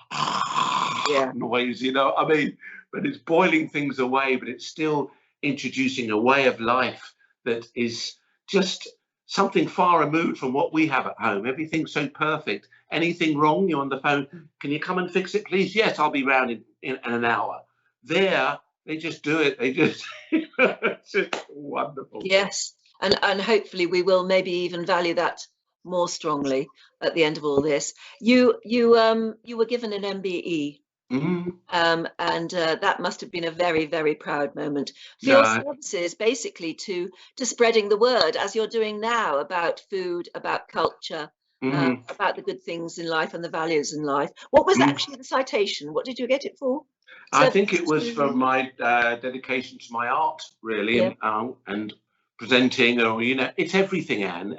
noise, you know. I mean, but it's boiling things away, but it's still introducing a way of life that is just something far removed from what we have at home. Everything's so perfect. Anything wrong, you're on the phone. Can you come and fix it, please? Yes, I'll be round in an hour. There, they just do it. They just, it's just wonderful. Yes, and hopefully we will maybe even value that more strongly at the end of all this. You were given an MBE. And that must have been a very, very proud moment for your services, basically to spreading the word, as you're doing now, about food, about culture, about the good things in life and the values in life. What was actually the citation? What did you get it for? I think it was for my dedication to my art, really, and presenting, or, you know, it's everything, Anne.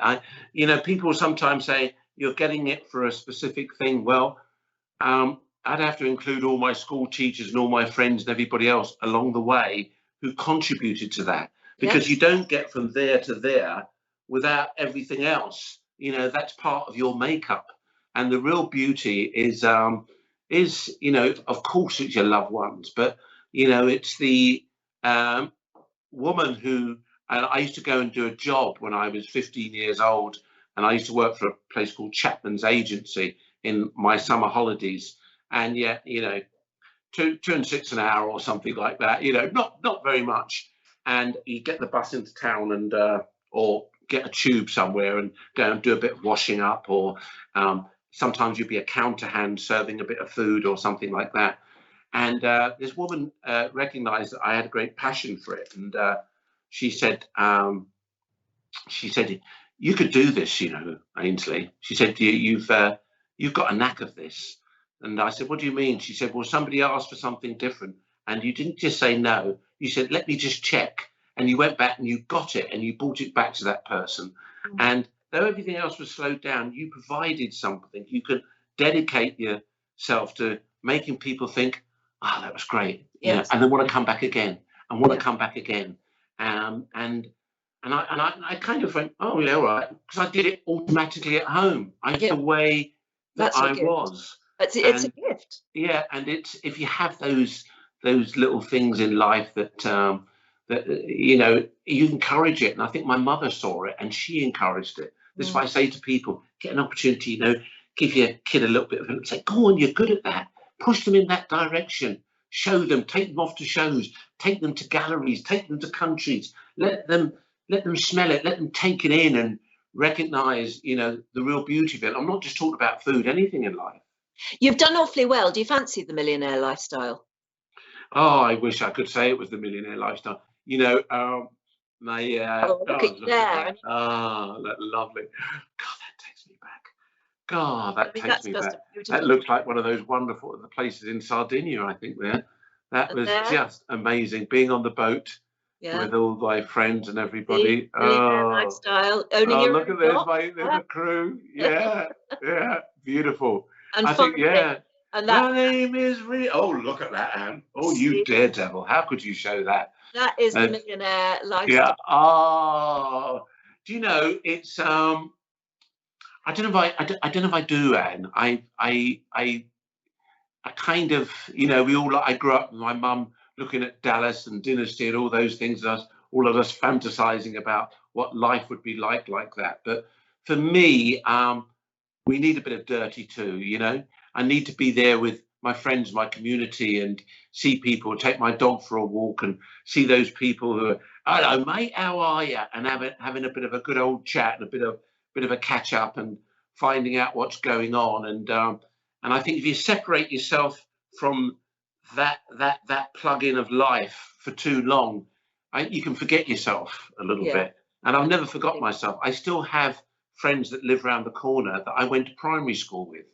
You know, people sometimes say you're getting it for a specific thing. Well, I'd have to include all my school teachers and all my friends and everybody else along the way who contributed to that, because you don't get from there to there without everything else. You know, that's part of your makeup. And the real beauty is, you know, of course it's your loved ones, but, you know, it's the woman who, and I used to go and do a job when I was 15 years old, and I used to work for a place called Chapman's Agency in my summer holidays. And yet, you know, two and 6 an hour or something like that, you know, not very much. And you get the bus into town and or get a tube somewhere and go and do a bit of washing up, or sometimes you'd be a counter hand serving a bit of food or something like that. And this woman recognized that I had a great passion for it, and she said, you could do this, you know, Ainsley. She said, you've got a knack of this. And I said, what do you mean? She said, well, somebody asked for something different, and you didn't just say no. You said, let me just check. And you went back and you got it and you brought it back to that person. And though everything else was slowed down, you provided something. You could dedicate yourself to making people think, oh, that was great. Yes. Yeah. And they want to come back again and want to come back again. And I kind of went, oh, yeah, all right. Because I did it automatically at home. It's the way that I was. It's a gift. Yeah, and it's, if you have those little things in life that you know, you encourage it. And I think my mother saw it and she encouraged it. That's why I say to people, get an opportunity, you know, give your kid a little bit of it. Say, go on, you're good at that. Push them in that direction. Show them, take them off to shows, take them to galleries, take them to countries. Let them smell it, let them take it in and recognize, you know, the real beauty of it. I'm not just talking about food, anything in life. You've done awfully well. Do you fancy the millionaire lifestyle? Oh, I wish I could say it was the millionaire lifestyle. You know, look at you there. Oh, that's lovely. God, that takes me back. God, that takes me back. That looks like one of those wonderful places in Sardinia, I think, there. That was just amazing. Being on the boat with all my friends and everybody. Lifestyle. Owning your look at this, there's a crew. Yeah, yeah, beautiful. And I think, And that, my name is Oh, look at that, Anne. Oh, you see, daredevil. How could you show that? that is the Uh, millionaire yeah. lifestyle. Oh, do you know, it's, I don't know if I don't know if I do, Anne. I kind of, you know, I grew up with my mum looking at Dallas and Dynasty and all those things, and all of us fantasizing about what life would be like that. But for me, we need a bit of dirty too, you know. I need to be there with my friends, my community, and see people, take my dog for a walk and see those people who are, hello, mate, how are you? And having a bit of a good old chat and a bit of a catch up and finding out what's going on. And I think if you separate yourself from that plug-in of life for too long, you can forget yourself a little Yeah. bit. And I've never forgot myself. I still have friends that live around the corner that I went to primary school with.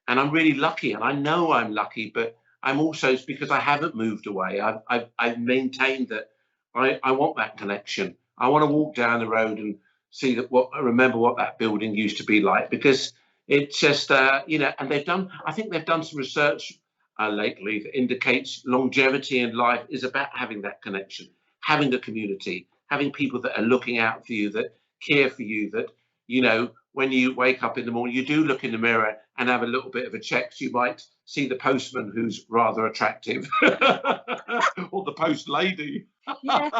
And I'm really lucky, and I know I'm lucky, but I'm also, it's because I haven't moved away. I've maintained that I want that connection. I want to walk down the road and see remember what that building used to be like, because it's just, you know, and I think they've done some research lately that indicates longevity in life is about having that connection, having the community, having people that are looking out for you, that care for you, that, you know, when you wake up in the morning, you do look in the mirror and have a little bit of a check. So you might see the postman who's rather attractive, or the post lady. Yes.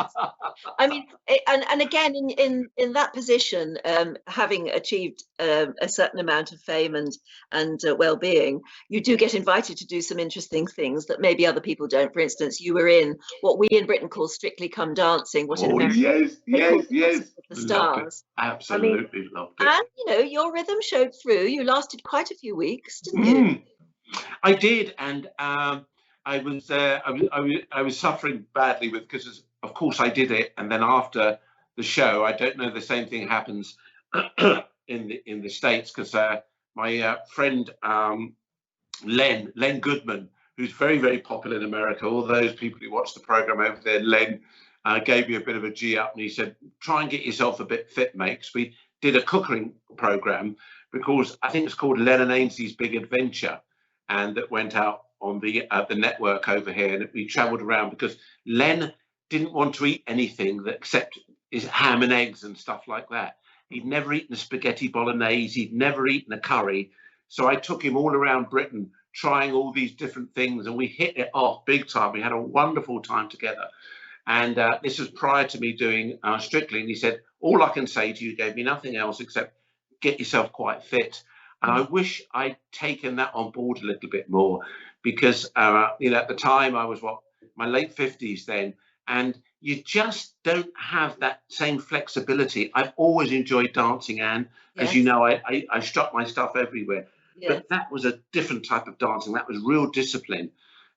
I mean, and again, in that position, having achieved a certain amount of fame and well-being, you do get invited to do some interesting things that maybe other people don't. For instance, you were in what we in Britain call Strictly Come Dancing, what in Oh, America yes, they call yes. Dancing with the Loved it. Stars. I mean, Absolutely loved it. and you know, your rhythm showed through. You lasted quite a few weeks, didn't you? I did, and I was suffering badly with, because of course I did it, and then after the show, I don't know if the same thing happens in the States, because my friend Len Goodman, who's very popular in America, all those people who watch the program over there, Len gave me a bit of a G up, and he said, try and get yourself a bit fit, mate, because we did a cooking program, because I think it's called Len and Ainsley's Big Adventure, and that went out on the network over here, and we travelled around because Len didn't want to eat anything except his ham and eggs and stuff like that. He'd never eaten a spaghetti bolognese. He'd never eaten a curry. So I took him all around Britain trying all these different things, and we hit it off big time. We had a wonderful time together. And this was prior to me doing Strictly. And he said, all I can say to you, gave me nothing else except get yourself quite fit. And I wish I'd taken that on board a little bit more, because, you know, at the time I was my late 50s then, and you just don't have that same flexibility. I've always enjoyed dancing, Anne. As you know, I struck my stuff everywhere. Yes. But that was a different type of dancing. That was real discipline.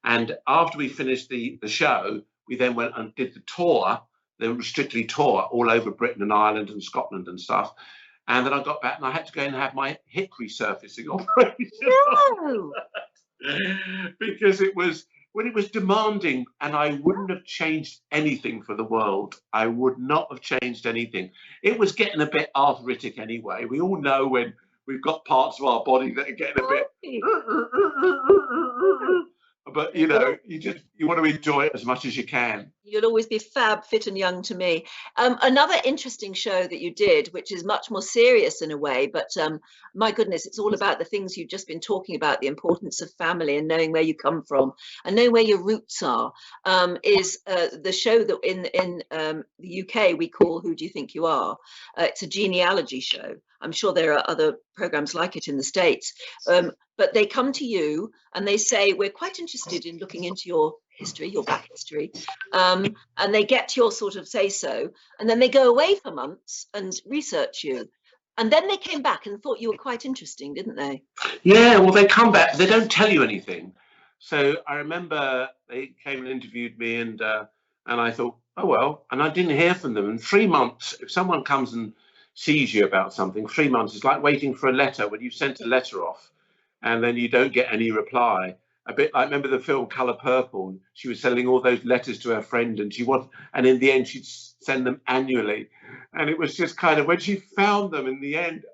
And after we finished the show, we then went and did the tour, the Strictly tour, all over Britain and Ireland and Scotland and stuff. And then I got back and I had to go and have my hip resurfacing operation. No. Because it was demanding, and I wouldn't have changed anything for the world. I would not have changed anything. It was getting a bit arthritic anyway. We all know when we've got parts of our body that are getting a bit. But you know, you want to enjoy it as much as you can. You'll always be fab, fit and young to me. Another interesting show that you did, which is much more serious in a way, but my goodness, it's all about the things you've just been talking about, the importance of family and knowing where you come from and knowing where your roots are, is the show that in the UK we call Who Do You Think You Are? It's a genealogy show. I'm sure there are other programs like it in the States, but they come to you and they say, we're quite interested in looking into your history, your back history, and they get your sort of say so, and then they go away for months and research you, and then they came back and thought you were quite interesting, didn't they? Yeah, well, they come back, they don't tell you anything. So I remember they came and interviewed me, and I thought, oh well, and I didn't hear from them. And 3 months, if someone comes and sees you about something, 3 months is like waiting for a letter when you've sent a letter off and then you don't get any reply. A bit like, remember the film Colour Purple? She was sending all those letters to her friend, and in the end she'd send them annually. And it was just kind of, when she found them in the end,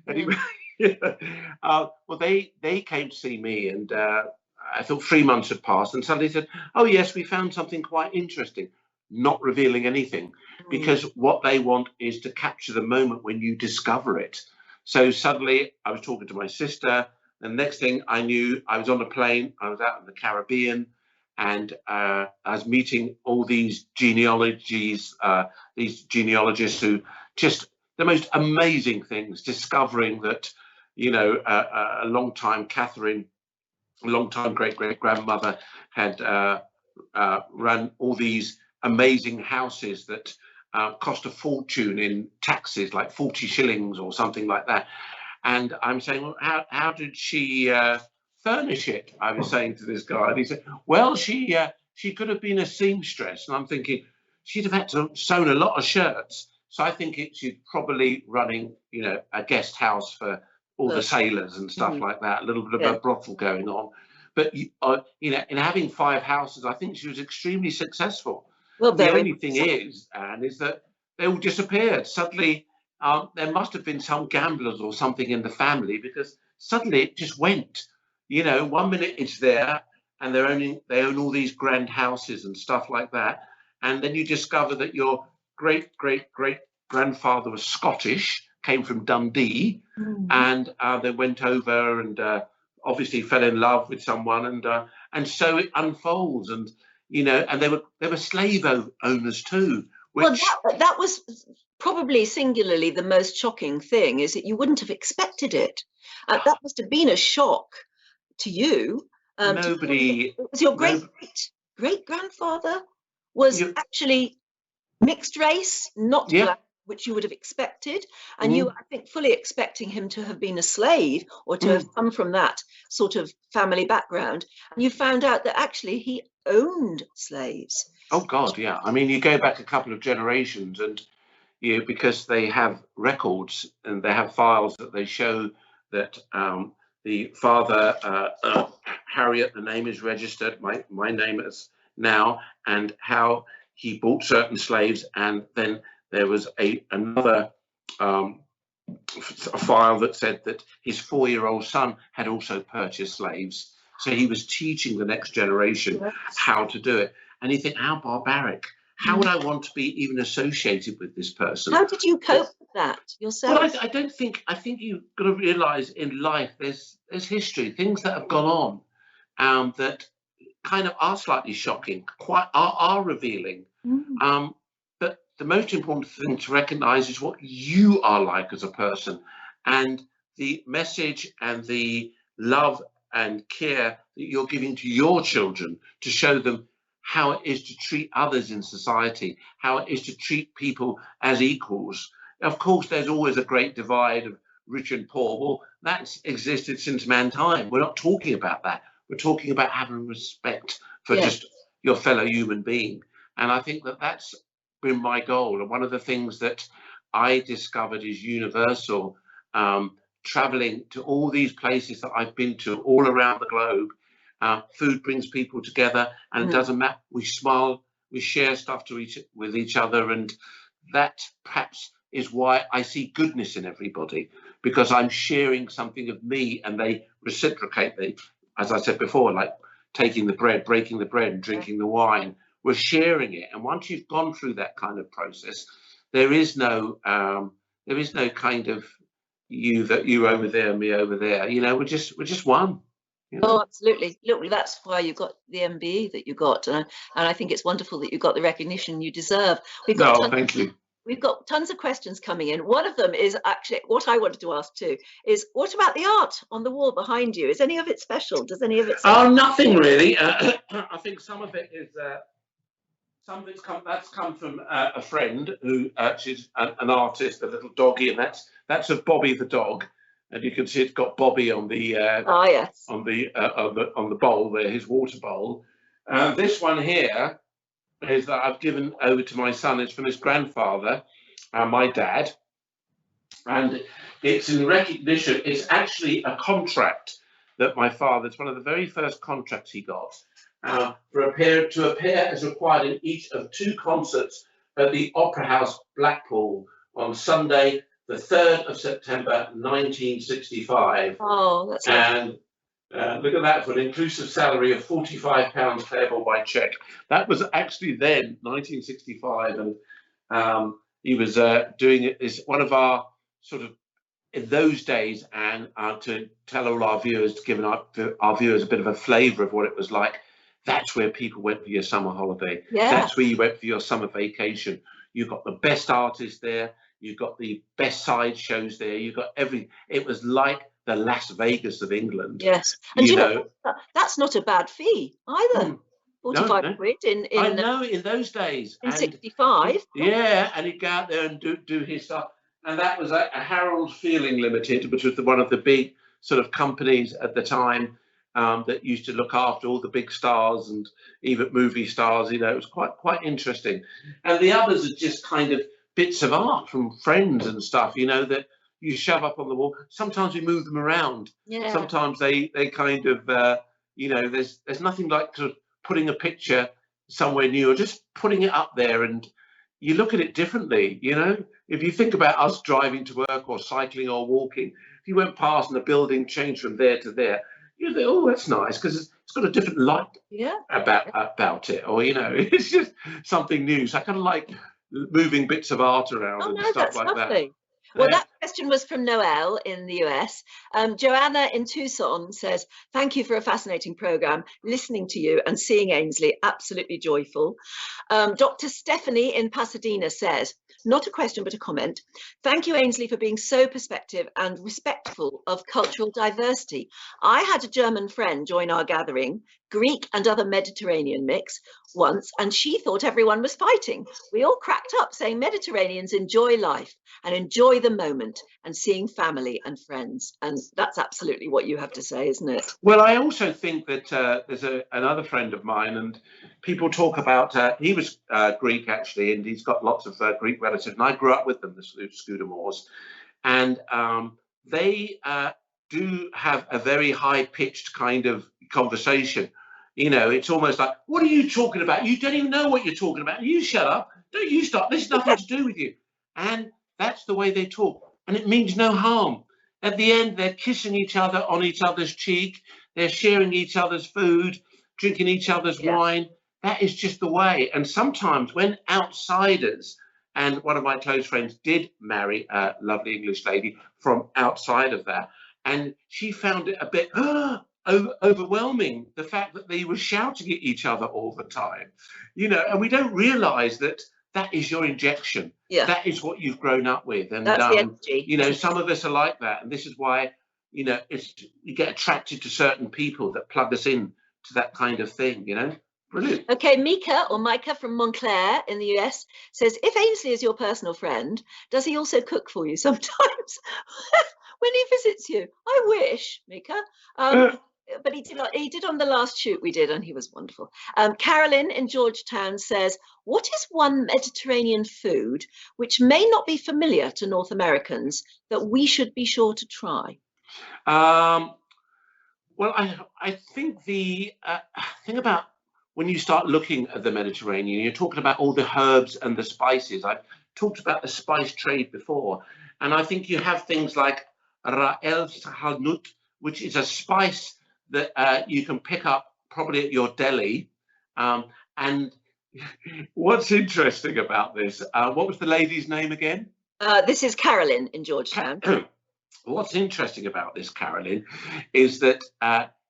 anyway, Well, they came to see me, and I thought 3 months had passed, and suddenly said, "Oh yes, we found something quite interesting." Not revealing anything, because what they want is to capture the moment when you discover it. So suddenly, I was talking to my sister. The next thing I knew, I was on a plane. I was out in the Caribbean, and I was meeting all these genealogists who just the most amazing things, discovering that, a long time Catherine, a long time great grandmother had run all these amazing houses that cost a fortune in taxes, like 40 shillings or something like that. And I'm saying, well, how did she furnish it? I was saying to this guy, and he said, well, she could have been a seamstress. And I'm thinking, she'd have had to sew a lot of shirts. So I think she's probably running, a guest house for all the sailors and stuff like that, a little bit of a brothel going on. But, in having 5 houses, I think she was extremely successful. Well, the only thing is, Anne, is that they all disappeared. Suddenly, there must have been some gamblers or something in the family, because suddenly it just went. 1 minute it's there, and they own all these grand houses and stuff like that. And then you discover that your great grandfather was Scottish, came from Dundee, and they went over and obviously fell in love with someone, and so it unfolds. And and they were slave owners too. Which... Well, that was probably singularly the most shocking thing, is that you wouldn't have expected it. That must have been a shock to you. Nobody. It was your great grandfather was actually mixed race, not black, which you would have expected, and you, I think, fully expecting him to have been a slave or to have come from that sort of family background. And you found out that actually he owned slaves. Oh God, yeah. I mean, you go back a couple of generations, and because they have records and they have files that they show that the father, Harriot, the name is registered, my name is now, and how he bought certain slaves, and then there was another file that said that his 4-year-old son had also purchased slaves. So he was teaching the next generation how to do it. And you think, how barbaric. How would I want to be even associated with this person? How did you cope with that yourself? Well, I think you've got to realise in life there's history, things that have gone on that kind of are slightly shocking, are revealing. But the most important thing to recognise is what you are like as a person, and the message and the love and care that you're giving to your children to show them how it is to treat others in society, how it is to treat people as equals. Of course, there's always a great divide of rich and poor. Well, that's existed since mankind. We're not talking about that. We're talking about having respect for just your fellow human being. And I think that that's been my goal. And one of the things that I discovered is universal, traveling to all these places that I've been to all around the globe. Food brings people together, and it doesn't matter. We smile, we share stuff with each other, and that perhaps is why I see goodness in everybody, because I'm sharing something of me, and they reciprocate. As I said before, like taking the bread, breaking the bread, and drinking the wine. We're sharing it, and once you've gone through that kind of process, there is no kind of you over there, me over there. We're just one. Oh, absolutely. Look, that's why you got the MBE that you got, and I think it's wonderful that you got the recognition you deserve. Thank you. We've got tons of questions coming in. One of them is actually what I wanted to ask too, is what about the art on the wall behind you? Is any of it special? Does any of it? Oh, nothing really. I think some of it is. Some of it's come from a friend who she's an artist, a little doggy, and that's of Bobby the dog, and you can see it's got Bobby on the on the bowl there, his water bowl. This one here is that I've given over to my son. It's from his grandfather, my dad, and it's in recognition. It's actually a contract that my father. It's one of the very first contracts he got. To appear as required in each of 2 concerts at the Opera House, Blackpool, on Sunday, the 3rd of September 1965. Oh, that's and look at that, for an inclusive salary of £45 payable by cheque. That was actually then 1965, and he was doing it as one of our sort of, in those days, and to tell all our viewers, to give our viewers a bit of a flavour of what it was like. That's where people went for your summer holiday. Yeah. That's where you went for your summer vacation. You've got the best artists there. You've got the best side shows there. You've got everything. It was like the Las Vegas of England. Yes. And you know, that's not a bad fee either. 45 quid in I know, in those days. In 65. Yeah, and he'd go out there and do his stuff. And that was a Harold Feeling Limited, which was one of the big sort of companies at the time, that used to look after all the big stars and even movie stars. You know, it was quite interesting. And the others are just kind of bits of art from friends and stuff, you know, that you shove up on the wall. Sometimes we move them around. Yeah. Sometimes they kind of, you know, there's nothing like sort of putting a picture somewhere new or just putting it up there, and you look at it differently. You know, if you think about us driving to work or cycling or walking, if you went past and the building changed from there to there, you think, oh, that's nice, because it's got a different light about it, or, you know, it's just something new. So I kind of like moving bits of art around and stuff like that. Well, that question was from Noelle in the US. Joanna in Tucson says, thank you for a fascinating programme. Listening to you and seeing Ainsley, absolutely joyful. Dr. Stephanie in Pasadena says, not a question, but a comment. Thank you, Ainsley, for being so perspective and respectful of cultural diversity. I had a German friend join our gathering, Greek and other Mediterranean mix, once, and she thought everyone was fighting. We all cracked up saying Mediterraneans enjoy life and enjoy the moment and seeing family and friends. And that's absolutely what you have to say, isn't it? Well, I also think that there's another friend of mine, and people talk about, he was Greek actually, and he's got lots of Greek relatives, and I grew up with them, the Scudamores, and they do have a very high-pitched kind of conversation. You know, it's almost like, what are you talking about? You don't even know what you're talking about. You shut up. Don't you start. This has nothing to do with you. And that's the way they talk. And it means no harm. At the end, they're kissing each other on each other's cheek. They're sharing each other's food, drinking each other's wine. That is just the way. And sometimes when outsiders, and one of my close friends did marry a lovely English lady from outside of that, and she found it a bit overwhelming, the fact that they were shouting at each other all the time, you know, and we don't realize that that is your injection. That is what you've grown up with. And, that's the energy. You know, some of us are like that. And this is why, you know, you get attracted to certain people that plug us in to that kind of thing, you know. Brilliant. Okay, Micah from Montclair in the US says, if Ainsley is your personal friend, does he also cook for you sometimes when he visits you? I wish, Micah. But he did on the last shoot we did, and he was wonderful. Carolyn in Georgetown says, what is one Mediterranean food which may not be familiar to North Americans that we should be sure to try? Well, I think the thing about when you start looking at the Mediterranean, you're talking about all the herbs and the spices. I've talked about the spice trade before, and I think you have things like Ra'el Hanut, which is a spice that you can pick up probably at your deli. And what's interesting about this, what was the lady's name again? This is Carolyn in Georgetown. What's interesting about this, Carolyn, is that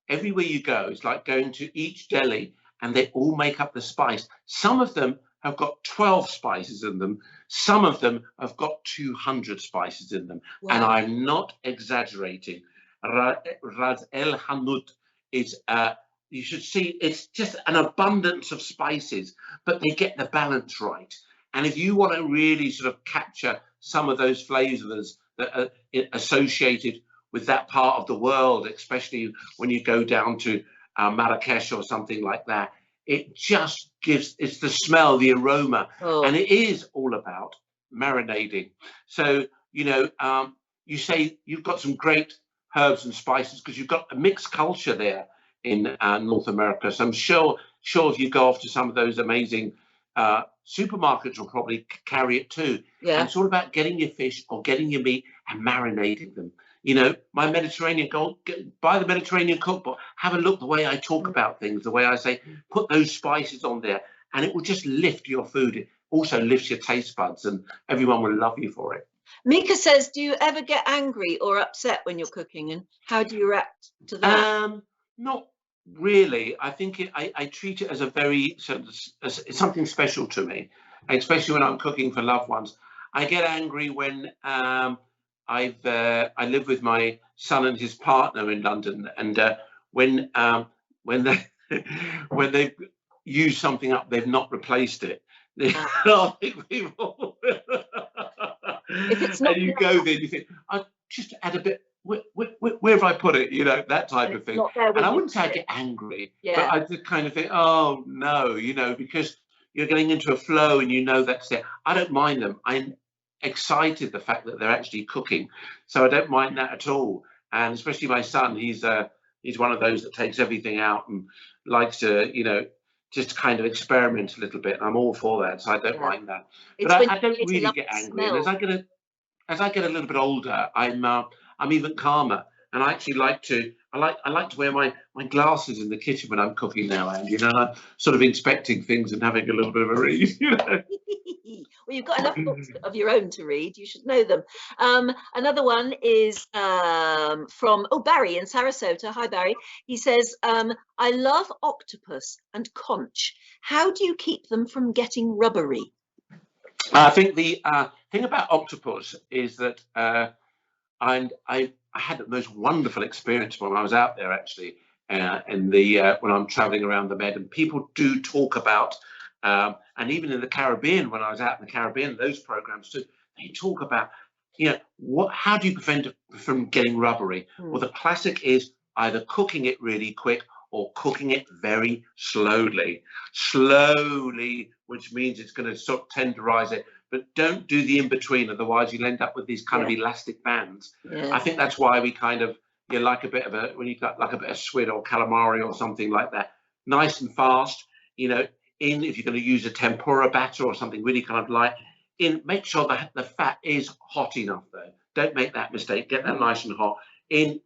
everywhere you go, it's like going to each deli and they all make up the spice. Some of them have got 12 spices in them. Some of them have got 200 spices in them. Wow. And I'm not exaggerating. Ras El Hanout is, you should see, it's just an abundance of spices, but they get the balance right. And if you want to really sort of capture some of those flavors that are associated with that part of the world, especially when you go down to Marrakesh or something like that, it just gives, it's the smell, the aroma, and it is all about marinating. So, you know, you say you've got some great herbs and spices because you've got a mixed culture there in North America. So I'm sure if you go off to some of those amazing supermarkets will probably carry it too. Yeah. And it's all about getting your fish or getting your meat and marinating them. You know, my Mediterranean, buy the Mediterranean cookbook, have a look the way I talk about things, the way I say, put those spices on there, and it will just lift your food. It also lifts your taste buds, and everyone will love you for it. Mika says, do you ever get angry or upset when you're cooking, and how do you react to that? Not really. I think I treat it as a very as something special to me, especially when I'm cooking for loved ones. I get angry when I live with my son and his partner in London, and when they when they use something up, they've not replaced it. If it's not, and you go there and you think, I just add a bit. Where have I put it? You know, that type of thing. And I wouldn't say I get angry, but I just kind of think, oh no, you know, because you're getting into a flow and you know that's it. I don't mind them. I'm excited the fact that they're actually cooking, so I don't mind that at all. And especially my son, he's one of those that takes everything out and likes to, you know, just kind of experiment a little bit. I'm all for that, so I don't mind that. But I don't really get angry. And as I get a little bit older, I'm even calmer, and I actually like to wear my glasses in the kitchen when I'm cooking now, and you know, I'm sort of inspecting things and having a little bit of a read. You know? Well, you've got enough books of your own to read. You should know them. Another one is from Barry in Sarasota. Hi, Barry. He says, I love octopus and conch. How do you keep them from getting rubbery? I think the thing about octopus is that I had the most wonderful experience when I was out there, actually, when I'm traveling around the Med, and people do talk about, and even in the Caribbean, when I was out in the Caribbean, those programs too, they talk about, you know, how do you prevent it from getting rubbery? Well, the classic is either cooking it really quick or cooking it very slowly, which means it's going to sort of tenderize it. But don't do the in-between, otherwise you'll end up with these kind of elastic bands. I think that's why we kind of, you like a bit of when you've got like a bit of squid or calamari or something like that, nice and fast, you know, if you're going to use a tempura batter or something really kind of light, make sure that the fat is hot enough though. Don't make that mistake. Get that nice and hot,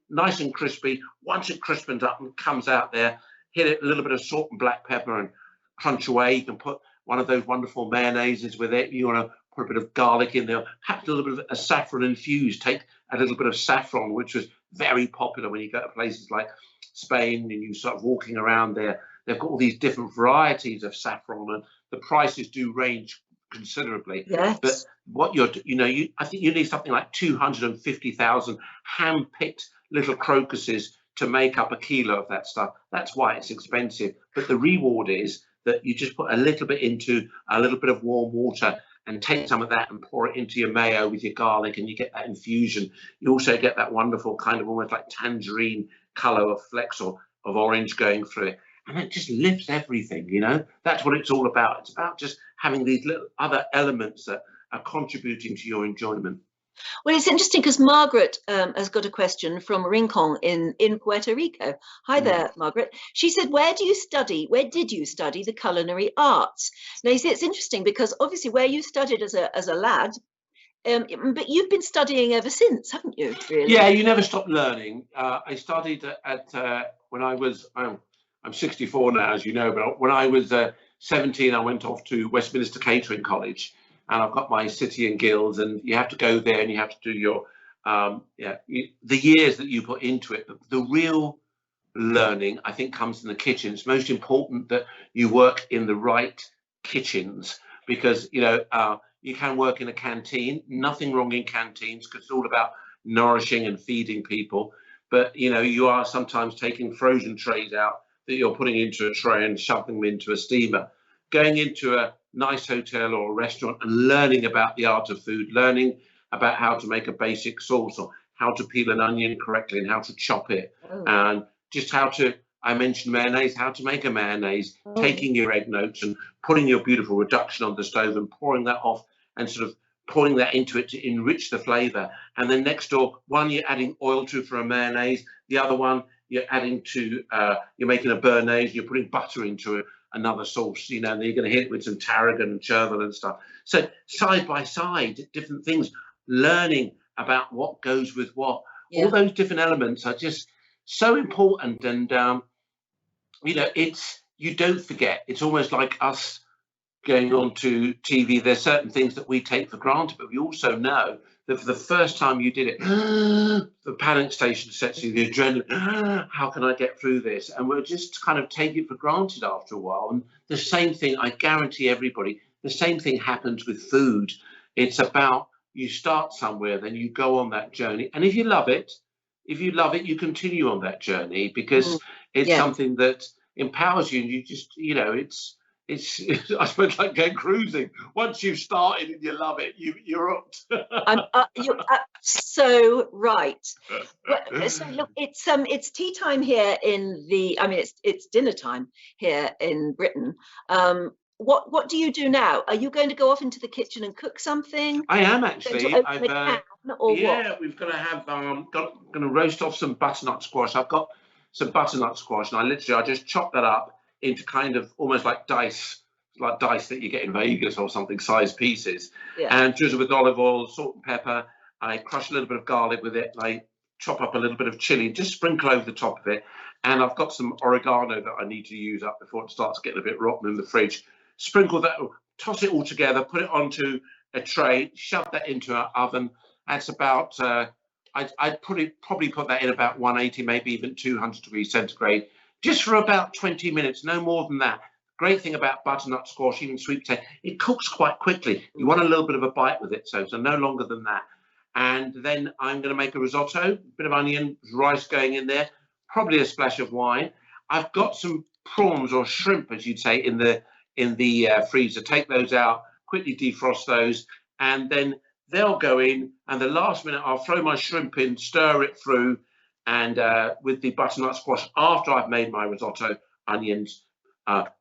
nice and crispy. Once it crispens up and comes out there, hit it a little bit of salt and black pepper and crunch away. You can put one of those wonderful mayonnaises with it. You want to put a bit of garlic in there, perhaps a little bit of a saffron infused. Take a little bit of saffron, which was very popular when you go to places like Spain and you start walking around there. They've got all these different varieties of saffron, and the prices do range considerably. Yes. But what I think you need something like 250,000 hand-picked little crocuses to make up a kilo of that stuff. That's why it's expensive. But the reward is that you just put a little bit into a little bit of warm water and take some of that and pour it into your mayo with your garlic, and you get that infusion. You also get that wonderful kind of almost like tangerine color of flecks of orange going through it. And it just lifts everything, you know. That's what it's all about. It's about just having these little other elements that are contributing to your enjoyment. Well, it's interesting because Margaret has got a question from Rincon in Puerto Rico. Hi there, Margaret. She said, where did you study the culinary arts? Now, you see, it's interesting because obviously where you studied as a lad, but you've been studying ever since, haven't you, really? Yeah, you never stop learning. I studied when I was, I'm 64 now, as you know, but when I was 17, I went off to Westminster Catering College. And I've got my City and Guilds, and you have to go there and you have to do your, the years that you put into it. But the real learning, I think, comes in the kitchen. It's most important that you work in the right kitchens, because, you know, you can work in a canteen. Nothing wrong in canteens, because it's all about nourishing and feeding people. But, you know, you are sometimes taking frozen trays out that you're putting into a tray and shoving them into a steamer. Going into a nice hotel or a restaurant and learning about the art of food, learning about how to make a basic sauce or how to peel an onion correctly and how to chop it, and just how to, I mentioned mayonnaise, how to make a mayonnaise, taking your egg notes and putting your beautiful reduction on the stove and pouring that off and sort of pouring that into it to enrich the flavor. And then next door, one you're adding oil to for a mayonnaise, the other one you're adding to, you're making a béarnaise, you're putting butter into another sauce, you know, and then you're going to hit it with some tarragon and chervil and stuff. So side by side, different things, learning about what goes with what. Yeah. All those different elements are just so important. And, you know, you don't forget. It's almost like us going on to TV. There's certain things that we take for granted, but we also know that for the first time you did it, the panic station sets you, the adrenaline, how can I get through this? And we'll just kind of take it for granted after a while. And the same thing, I guarantee everybody, the same thing happens with food. It's about, you start somewhere, then you go on that journey. And if you love it, you continue on that journey, because it's something that empowers you. And you just, you know, it's I suppose like going cruising. Once you've started and you love it, you're hooked. You're so right. So look, it's tea time here in the. I mean, it's dinner time here in Britain. What do you do now? Are you going to go off into the kitchen and cook something? I am actually. What? We've got to have going to roast off some butternut squash. I've got some butternut squash, and I just chop that up into kind of almost like dice that you get in Vegas or something, size pieces, and drizzle with olive oil, salt and pepper. I crush a little bit of garlic with it. I chop up a little bit of chili, just sprinkle over the top of it. And I've got some oregano that I need to use up before it starts getting a bit rotten in the fridge. Sprinkle that, toss it all together, put it onto a tray, shove that into an oven. That's about, I'd probably put that in about 180, maybe even 200 degrees centigrade, just for about 20 minutes, no more than that. Great thing about butternut squash, even sweet potato, it cooks quite quickly. You want a little bit of a bite with it, so no longer than that. And then I'm going to make a risotto, a bit of onion, rice going in there, probably a splash of wine. I've got some prawns or shrimp, as you'd say, in the freezer. Take those out, quickly defrost those, and then they'll go in. And the last minute, I'll throw my shrimp in, stir it through, and with the butternut squash after I've made my risotto, onions,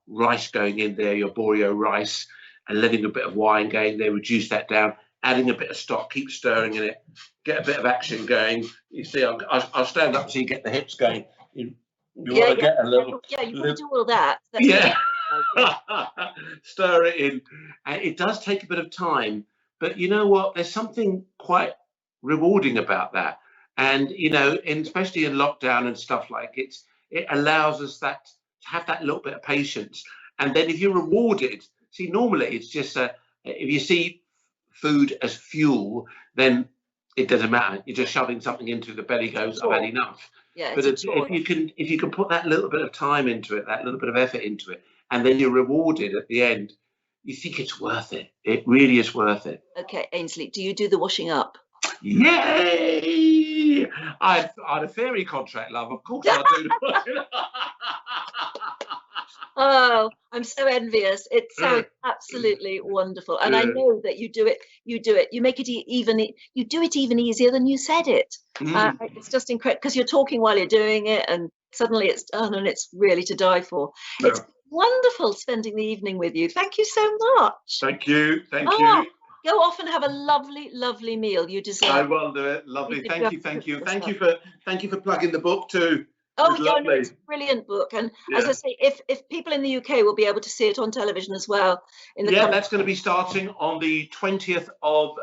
rice going in there, your borio rice, and letting a bit of wine going there, reduce that down, adding a bit of stock, keep stirring in it, get a bit of action going. You see, I'll stand up so you get the hips going. You want to get a little... Yeah, you want to do all that. Stir it in. And it does take a bit of time, but you know what? There's something quite rewarding about that. And, you know, especially in lockdown and stuff like it allows us to have that little bit of patience. And then if you're rewarded, see, normally it's just, if you see food as fuel, then it doesn't matter. You're just shoving something into the belly goes, I've had enough. Yeah, but if you can put that little bit of time into it, that little bit of effort into it, and then you're rewarded at the end, you think it's worth it. It really is worth it. Okay, Ainsley, do you do the washing up? Yay! I had a fairy contract, love. Of course I do. Oh, I'm so envious. It sounds absolutely wonderful. And I know that you do it. You make it you do it even easier than you said it. It's just incredible because you're talking while you're doing it and suddenly it's done and it's really to die for. No. It's wonderful spending the evening with you. Thank you so much. Thank you. Thank you. Go off and have a lovely, lovely meal. You deserve it. I will do it. Lovely. Thank you. Thank you. Thank you for plugging the book too. Oh, yeah, no, it's a brilliant book. And as I say, if people in the UK will be able to see it on television as well. That's going to be starting on the 20th of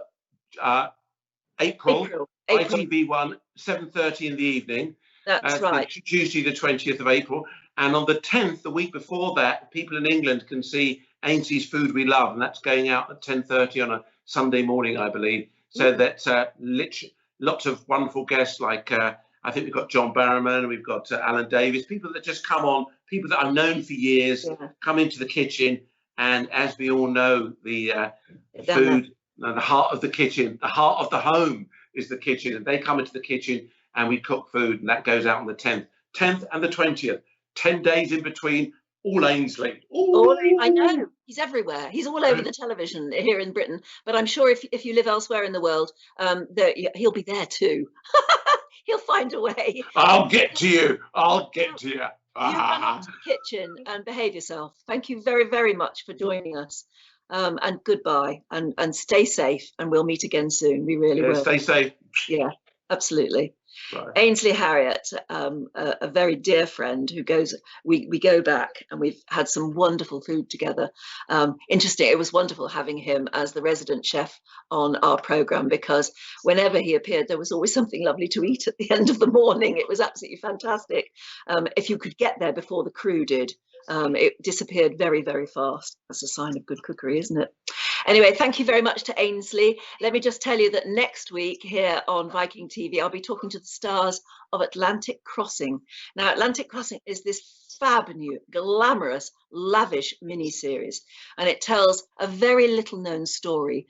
April. ITV1, 7:30 in the evening. That's right. Tuesday, the 20th of April. And on the 10th, the week before that, people in England can see Ainsley's Food We Love. And that's going out at 10:30 on a Sunday morning, I believe. So that's lots of wonderful guests like... I think we've got John Barrowman, we've got Alan Davis, people that just come on, people that I've known for years, come into the kitchen. And as we all know, the food, the heart of the kitchen, the heart of the home is the kitchen. And they come into the kitchen and we cook food. And that goes out on the 10th and the 20th, 10 days in between, all Ainsley. I know, he's everywhere. He's all over the television here in Britain. But I'm sure if you live elsewhere in the world, he'll be there too. He'll find a way. I'll get to you. I'll get to you. You run up to the kitchen and behave yourself. Thank you very, very much for joining us. And goodbye. And stay safe. And we'll meet again soon. We really will. Stay safe. Yeah, absolutely. Right. Ainsley Harriot, a very dear friend who goes, we go back and we've had some wonderful food together. Interesting, it was wonderful having him as the resident chef on our programme, because whenever he appeared, there was always something lovely to eat at the end of the morning. It was absolutely fantastic. If you could get there before the crew did, it disappeared very, very fast. That's a sign of good cookery, isn't it? Anyway, thank you very much to Ainsley. Let me just tell you that next week here on Viking TV, I'll be talking to the stars of Atlantic Crossing. Now, Atlantic Crossing is this fab new, glamorous, lavish mini-series, and it tells a very little known story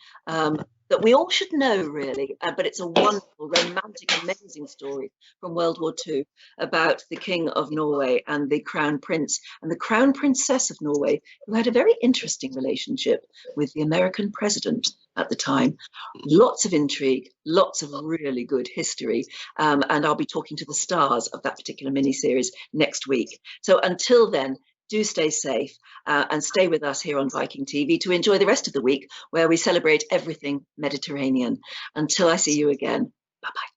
that we all should know, really, but it's a wonderful, romantic, amazing story from World War II about the King of Norway and the Crown Prince and the Crown Princess of Norway, who had a very interesting relationship with the American president at the time. Lots of intrigue, lots of really good history, and I'll be talking to the stars of that particular mini-series next week. So until then, do stay safe and stay with us here on Viking TV to enjoy the rest of the week, where we celebrate everything Mediterranean. Until I see you again, bye-bye.